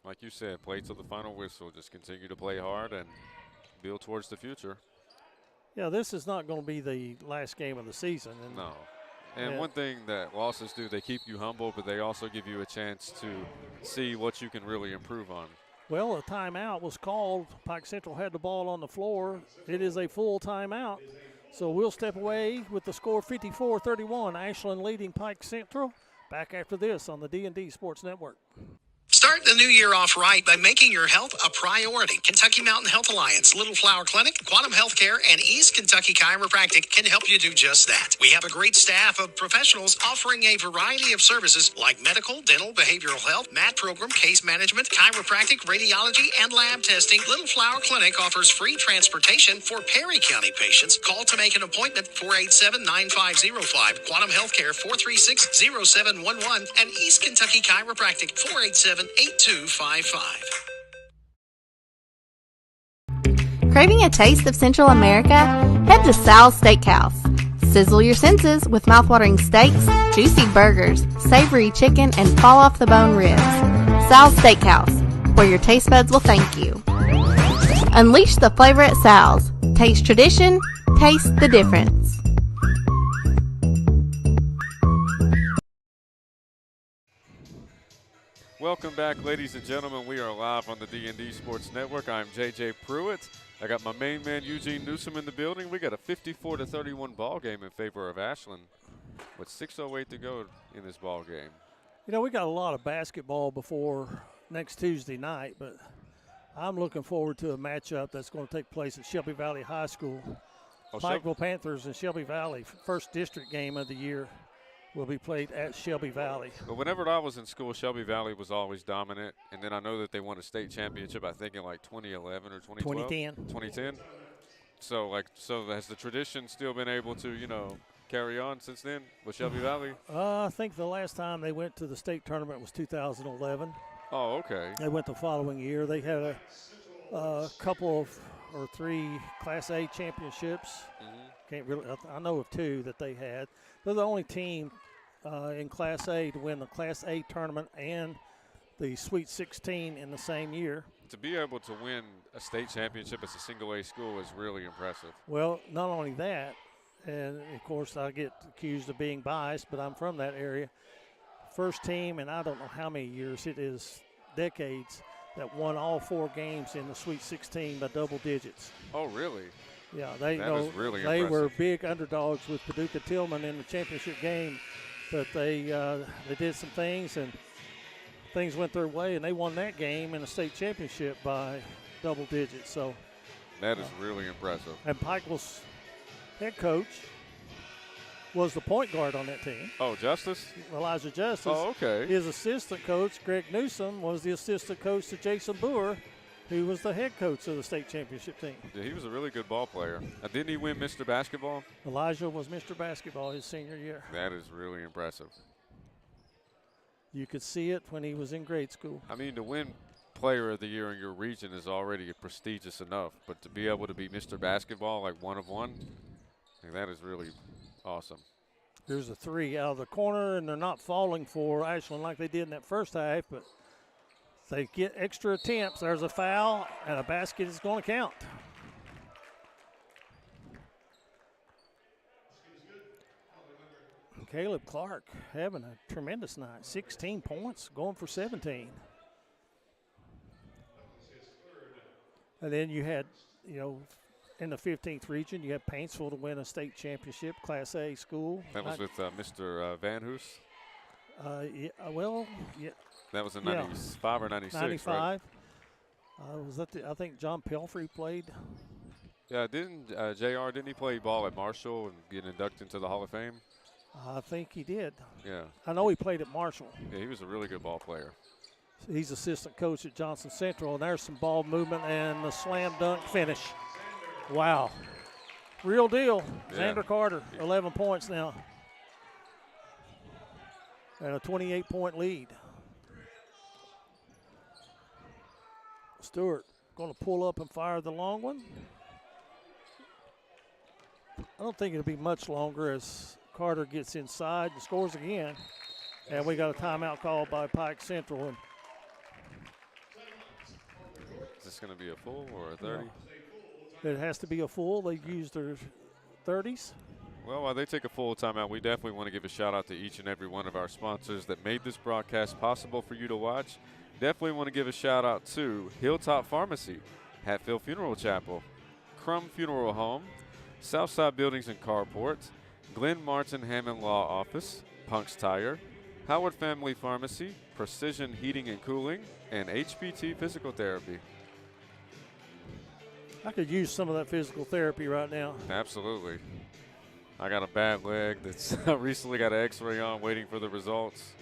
Like you said, play till the final whistle. Just continue to play hard and build towards the future. Yeah, this is not going to be the last game of the season. And no. And one thing that losses do, they keep you humble, but they also give you a chance to see what you can really improve on. Well, a timeout was called. Pike Central had the ball on the floor. It is a full timeout. So we'll step away with the score 54-31. Ashland leading Pike Central. Back after this on the D&D Sports Network. Start the new year off right by making your health a priority. Kentucky Mountain Health Alliance, Little Flower Clinic, Quantum Healthcare, and East Kentucky Chiropractic can help you do just that. We have a great staff of professionals offering a variety of services like medical, dental, behavioral health, mat program, case management, chiropractic, radiology, and lab testing. Little Flower Clinic offers free transportation for Perry County patients. Call to make an appointment, 487-9505. Quantum Healthcare, 436-0711. And East Kentucky Chiropractic, 487-8255. Craving a taste of Central America? Head to Sal's Steakhouse. Sizzle your senses with mouthwatering steaks, juicy burgers, savory chicken, and fall-off-the-bone ribs. Sal's Steakhouse, where your taste buds will thank you. Unleash the flavor at Sal's. Taste tradition, taste the difference. Welcome back, ladies and gentlemen. We are live on the D&D Sports Network. I'm JJ Pruitt. I got my main man, Eugene Newsome, in the building. We got a 54-31 ball game in favor of Ashland with 6:08 to go in this ball game. You know, we got a lot of basketball before next Tuesday night, but I'm looking forward to a matchup that's going to take place at Shelby Valley High School. Pikeville Panthers and Shelby Valley, first district game of the year, will be played at Shelby Valley. But whenever I was in school, Shelby Valley was always dominant. And then I know that they won a state championship, I think, in like 2011 or 2012? 2010. So has the tradition still been able to, carry on since then with Shelby Valley? I think the last time they went to the state tournament was 2011. Oh, okay. They went the following year. They had a couple of or three Class A championships. I know of two that they had. They're the only team in Class A to win the Class A tournament and the Sweet 16 in the same year. To be able to win a state championship as a single-A school is really impressive. Well, not only that, and of course I get accused of being biased, but I'm from that area. First team, and I don't know how many years, it is decades, that won all 4 games in the Sweet 16 by double digits. Oh, really? Yeah, they really were big underdogs with Paducah Tillman in the championship game, but they did some things and things went their way, and they won that game in the state championship by double digits. So that is really impressive. And Pikeville's head coach was the point guard on that team. Oh, Justice? Elijah Justice. Oh, okay. His assistant coach, Greg Newsome, was the assistant coach to Jason Boer, who was the head coach of the state championship team. Yeah, he was a really good ball player. Didn't he win Mr. Basketball? Elijah was Mr. Basketball his senior year. That is really impressive. You could see it when he was in grade school. I mean, to win Player of the Year in your region is already prestigious enough, but to be able to be Mr. Basketball, like one of one, that is really awesome. There's a 3 out of the corner, and they're not falling for Ashland like they did in that first half, but they get extra attempts. There's a foul, and a basket is going to count. Caleb Clark having a tremendous night. 16 points, going for 17. And then you had, in the 15th region, you had Paintsville to win a state championship, Class A school. That was with Mr. Van Hoos? Yeah. That was in 95 or 96, 95. Right? I think John Pelfrey played. Yeah, didn't he play ball at Marshall and get inducted into the Hall of Fame? I think he did. Yeah. I know he played at Marshall. Yeah, he was a really good ball player. He's assistant coach at Johnson Central, and there's some ball movement and the slam dunk finish. Wow. Real deal. Yeah. Xander Carter, 11 points now. And a 28-point lead. Stewart going to pull up and fire the long one. I don't think it'll be much longer as Carter gets inside and scores again. And we got a timeout called by Pike Central. And is this going to be a full or a 30? It has to be a full. They used their 30s. Well, while they take a full timeout, we definitely want to give a shout out to each and every one of our sponsors that made this broadcast possible for you to watch. Definitely want to give a shout out to Hilltop Pharmacy, Hatfield Funeral Chapel, Crum Funeral Home, Southside Buildings and Carports, Glenn Martin Hammond Law Office, Punk's Tire, Howard Family Pharmacy, Precision Heating and Cooling, and HPT Physical Therapy. I could use some of that physical therapy right now. Absolutely. I got a bad leg that's I recently got an x-ray on waiting for the results.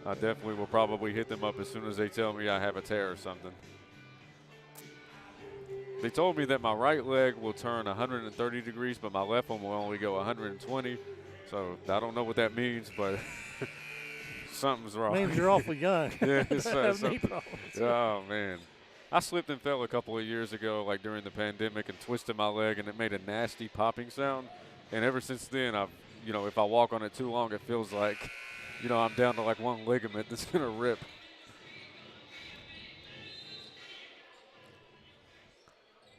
I definitely will probably hit them up as soon as they tell me I have a tear or something. They told me that my right leg will turn 130 degrees, but my left one will only go 120. So I don't know what that means, but something's wrong. Means you're awfully young. Yeah, Oh, man. I slipped and fell a couple of years ago, like during the pandemic, and twisted my leg, and it made a nasty popping sound. And ever since then, if I walk on it too long, it feels like, I'm down to like one ligament that's going to rip.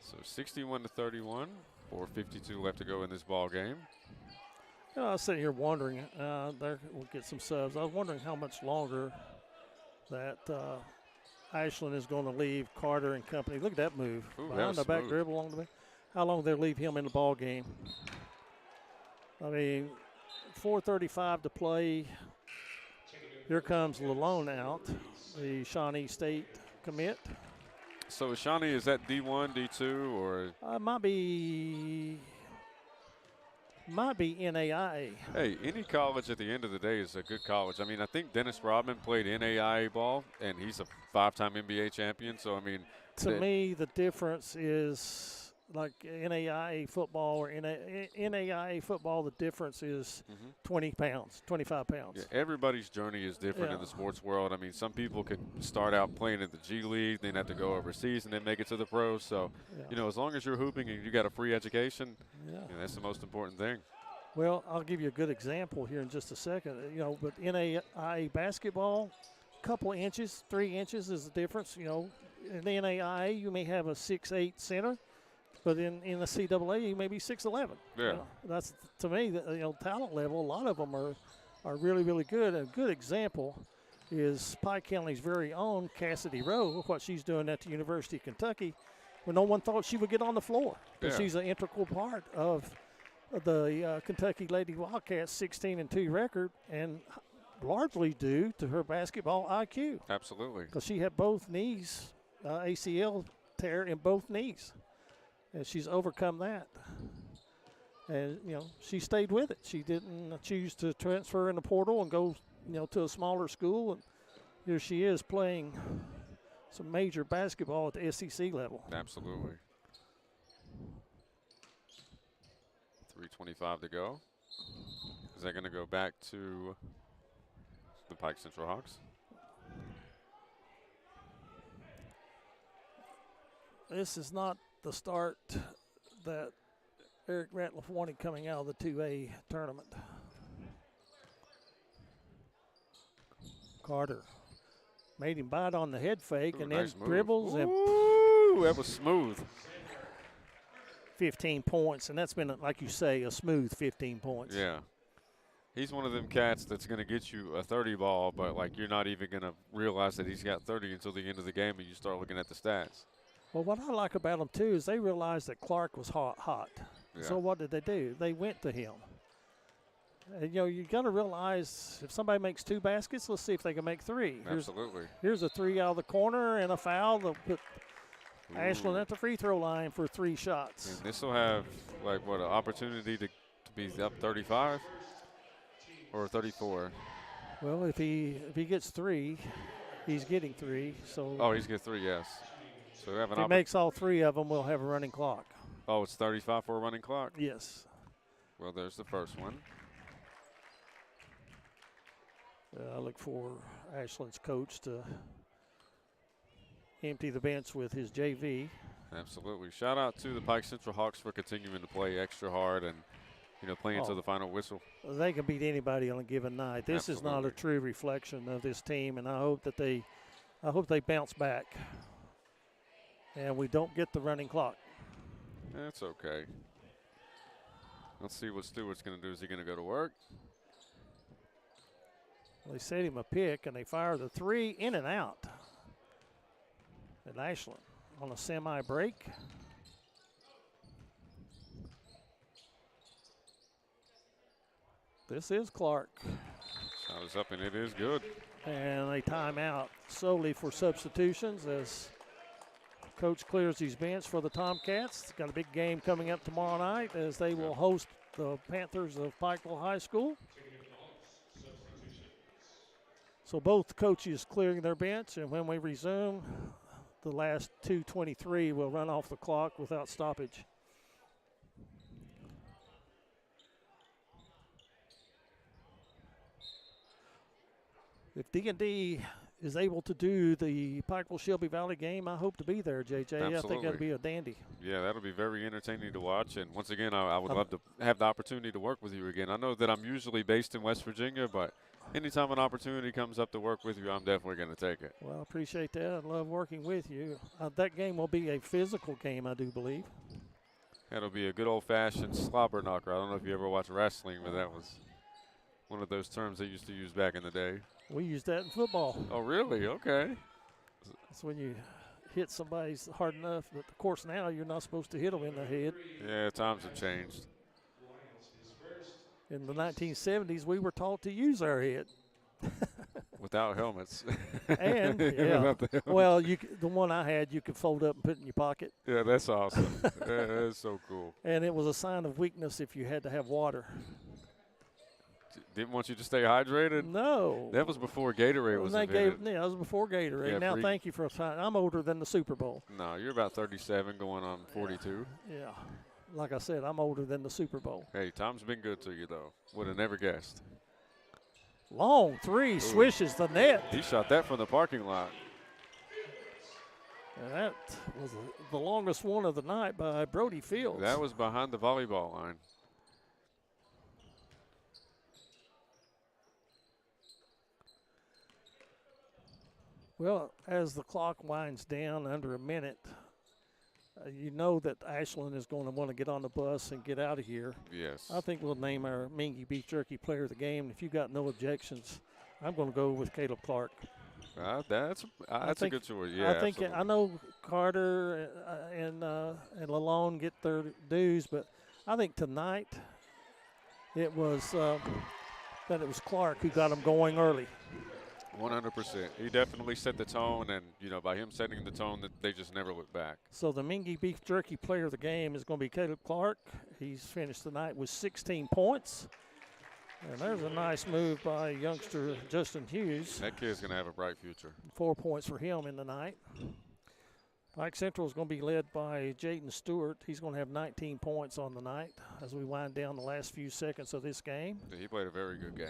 So 61-31, 4:52 left to go in this ball game. I was sitting here wondering, we'll get some subs. I was wondering how much longer that Ashland is going to leave Carter and company. Look at that move. Ooh, Behind the back dribble along the way. How long they'll leave him in the ball game? I mean, 4:35 to play. Here comes Lalone out, the Shawnee State commit. So Shawnee, is that D1, D2, or? Might be NAIA. Hey, any college at the end of the day is a good college. I mean, I think Dennis Rodman played NAIA ball, and he's a 5-time NBA champion. So, I mean. To me, the difference is like NAIA football or NAIA football, the difference is 20 pounds, 25 pounds. Yeah, everybody's journey is different in the sports world. I mean, some people could start out playing in the G League, then have to go overseas, and then make it to the pros. So, as long as you're hooping and you got a free education, that's the most important thing. Well, I'll give you a good example here in just a second. But NAIA basketball, a couple of inches, 3 inches is the difference. In the NAIA, you may have a 6'8" center. But in the CAA, you may be 6'11". Yeah. That's, to me, talent level, a lot of them are really, really good. A good example is Pike County's very own Cassidy Rowe, what she's doing at the University of Kentucky, when no one thought she would get on the floor. But she's an integral part of the Kentucky Lady Wildcats' 16-2 record, and largely due to her basketball IQ. Absolutely. Because she had both knees, ACL tear in both knees. And she's overcome that. And, she stayed with it. She didn't choose to transfer in the portal and go, to a smaller school. And here she is playing some major basketball at the SEC level. Absolutely. 3:25 to go. Is that going to go back to the Pike Central Hawks? This is not the start that Eric Ratliff wanted coming out of the 2A tournament. Carter made him bite on the head fake. Ooh, and nice then move. dribbles. Ooh, that was smooth. 15 points, and that's been, like you say, a smooth 15 points. Yeah. He's one of them cats that's going to get you a 30 ball, but, you're not even going to realize that he's got 30 until the end of the game and you start looking at the stats. Well, what I like about them, too, is they realized that Clark was hot. Yeah. So what did they do? They went to him. And, you got to realize if somebody makes 2 baskets, let's see if they can make 3. Absolutely. Here's a 3 out of the corner and a foul. They'll put Ashland at the free throw line for 3 shots. And this will have, an opportunity to be up 35 or 34. Well, if he gets 3, he's getting 3. So oh, he's getting 3, yes. So we have if he makes all 3 of them, we'll have a running clock. Oh, it's 35 for a running clock? Yes. Well, there's the first one. I look for Ashland's coach to empty the bench with his JV. Absolutely. Shout out to the Pike Central Hawks for continuing to play extra hard and, playing to the final whistle. They can beat anybody on a given night. This is not a true reflection of this team, and I hope they bounce back and we don't get the running clock. That's okay. Let's see what Stewart's going to do. Is he going to go to work? They set him a pick, and they fire the three in and out at Ashland on a semi-break. This is Clark. Shot is up, and it is good. And a timeout solely for substitutions as Coach clears his bench for the Tomcats. Got a big game coming up tomorrow night as they will host the Panthers of Pikeville High School. So both coaches clearing their bench, and when we resume, the last 2:23 will run off the clock without stoppage. If D&D is able to do the Pikeville-Shelby Valley game, I hope to be there, JJ. Absolutely. I think that'll be a dandy. Yeah, that'll be very entertaining to watch. And once again, I would love to have the opportunity to work with you again. I know that I'm usually based in West Virginia, but anytime an opportunity comes up to work with you, I'm definitely going to take it. Well, I appreciate that. I love working with you. That game will be a physical game, I do believe. That'll be a good old-fashioned slobber knocker. I don't know if you ever watched wrestling, but that was one of those terms they used to use back in the day. We use that in football. Oh, really? Okay. That's when you hit somebody hard enough. But of course, now you're not supposed to hit them in the head. Yeah, times have changed. In the 1970s, we were taught to use our head. Without helmets. And, yeah. Well, the one I had, you could fold up and put in your pocket. Yeah, that's awesome. That is so cool. And it was a sign of weakness if you had to have water. Didn't want you to stay hydrated? No. That was before Gatorade was invented. Yeah, that was before Gatorade. Yeah, now, thank you for a sign. I'm older than the Super Bowl. No, you're about 37 going on 42. Yeah. Like I said, I'm older than the Super Bowl. Hey, Tom's been good to you, though. Would have never guessed. Long three, swishes the net. He shot that from the parking lot. And that was the longest one of the night by Brody Fields. That was behind the volleyball line. Well, as the clock winds down under a minute, you know that Ashland is going to want to get on the bus and get out of here. Yes. I think we'll name our Mingy Beef Jerky player of the game. If you got no objections, I'm going to go with Caleb Clark. That's a good choice. Yeah, I think absolutely. I know Carter and Lalone get their dues, but I think tonight it was Clark who got them going early. 100%. He definitely set the tone, and, by him setting the tone, that they just never looked back. So the Mingy Beef Jerky player of the game is going to be Caleb Clark. He's finished the night with 16 points. And there's a nice move by youngster Justin Hughes. That kid's going to have a bright future. 4 points for him in the night. Pike Central is going to be led by Jaden Stewart. He's going to have 19 points on the night as we wind down the last few seconds of this game. Yeah, he played a very good game.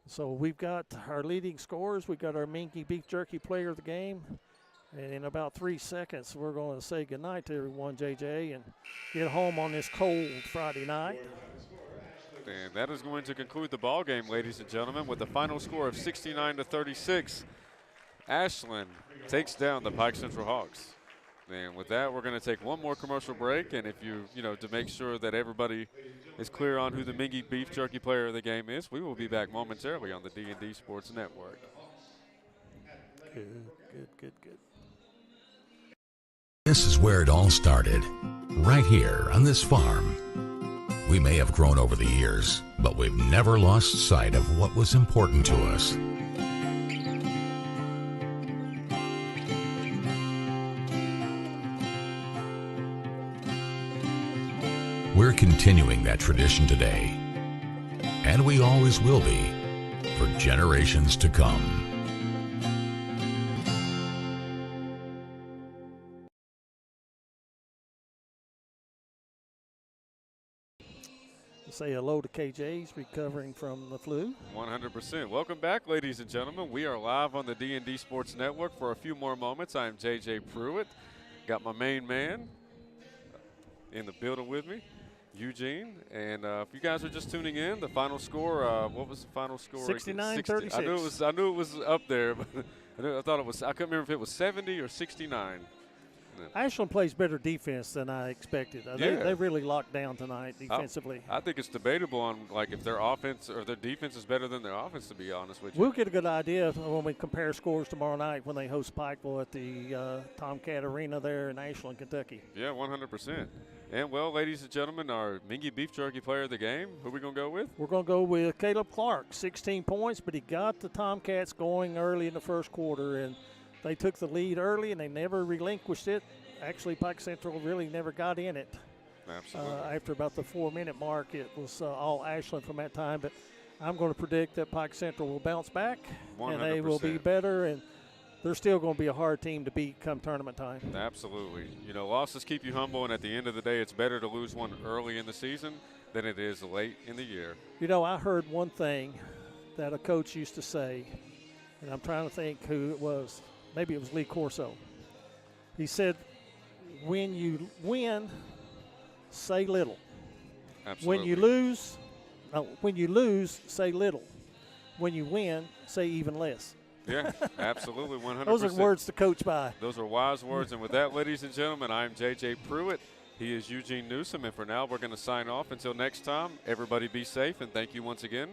So we've got our leading scorers. We've got our Minky Beef Jerky player of the game. And in about 3 seconds, we're going to say goodnight to everyone, JJ, and get home on this cold Friday night. And that is going to conclude the ball game, ladies and gentlemen, with the final score of 69-36. Ashland takes down the Pike Central Hawks. And with that, we're going to take one more commercial break. And if to make sure that everybody is clear on who the Mingy Beef Jerky player of the game is, we will be back momentarily on the D&D Sports Network. Good. This is where it all started, right here on this farm. We may have grown over the years, but we've never lost sight of what was important to us. We're continuing that tradition today, and we always will be, for generations to come. say hello to KJ's recovering from the flu. 100%. Welcome back, ladies and gentlemen. We are live on the D&D Sports Network for a few more moments. I'm JJ Pruitt. Got my main man in the building with me, Eugene. And if you guys are just tuning in, the final score, what was the final score? 69-36. I knew it was up there, but I thought it was, I couldn't remember if it was 70 or 69. Ashland plays better defense than I expected. They really locked down tonight defensively. I think it's debatable on like if their offense or their defense is better than their offense, to be honest with you. We'll get a good idea when we compare scores tomorrow night when they host Pikeville at the Tomcat Arena there in Ashland, Kentucky. Yeah, 100%. And, well, ladies and gentlemen, our Mingy Beef Jerky player of the game, who are we going to go with? We're going to go with Caleb Clark, 16 points, but he got the Tomcats going early in the first quarter, and they took the lead early, and they never relinquished it. Actually, Pike Central really never got in it. Absolutely. After about the 4-minute mark, it was all Ashland from that time. But I'm going to predict that Pike Central will bounce back, 100%. and they will be better, and they're still going to be a hard team to beat come tournament time. Absolutely. You know, losses keep you humble, and at the end of the day, it's better to lose one early in the season than it is late in the year. You know, I heard one thing that a coach used to say, and I'm trying to think who it was. Maybe it was Lee Corso. He said, when you win, say little. Absolutely. When you lose, say little. When you win, say even less. Yeah, absolutely, 100%. Those are words to coach by. Those are wise words. And with that, ladies and gentlemen, I'm JJ Pruitt. He is Eugene Newsome. And for now, we're going to sign off. Until next time, everybody be safe, and thank you once again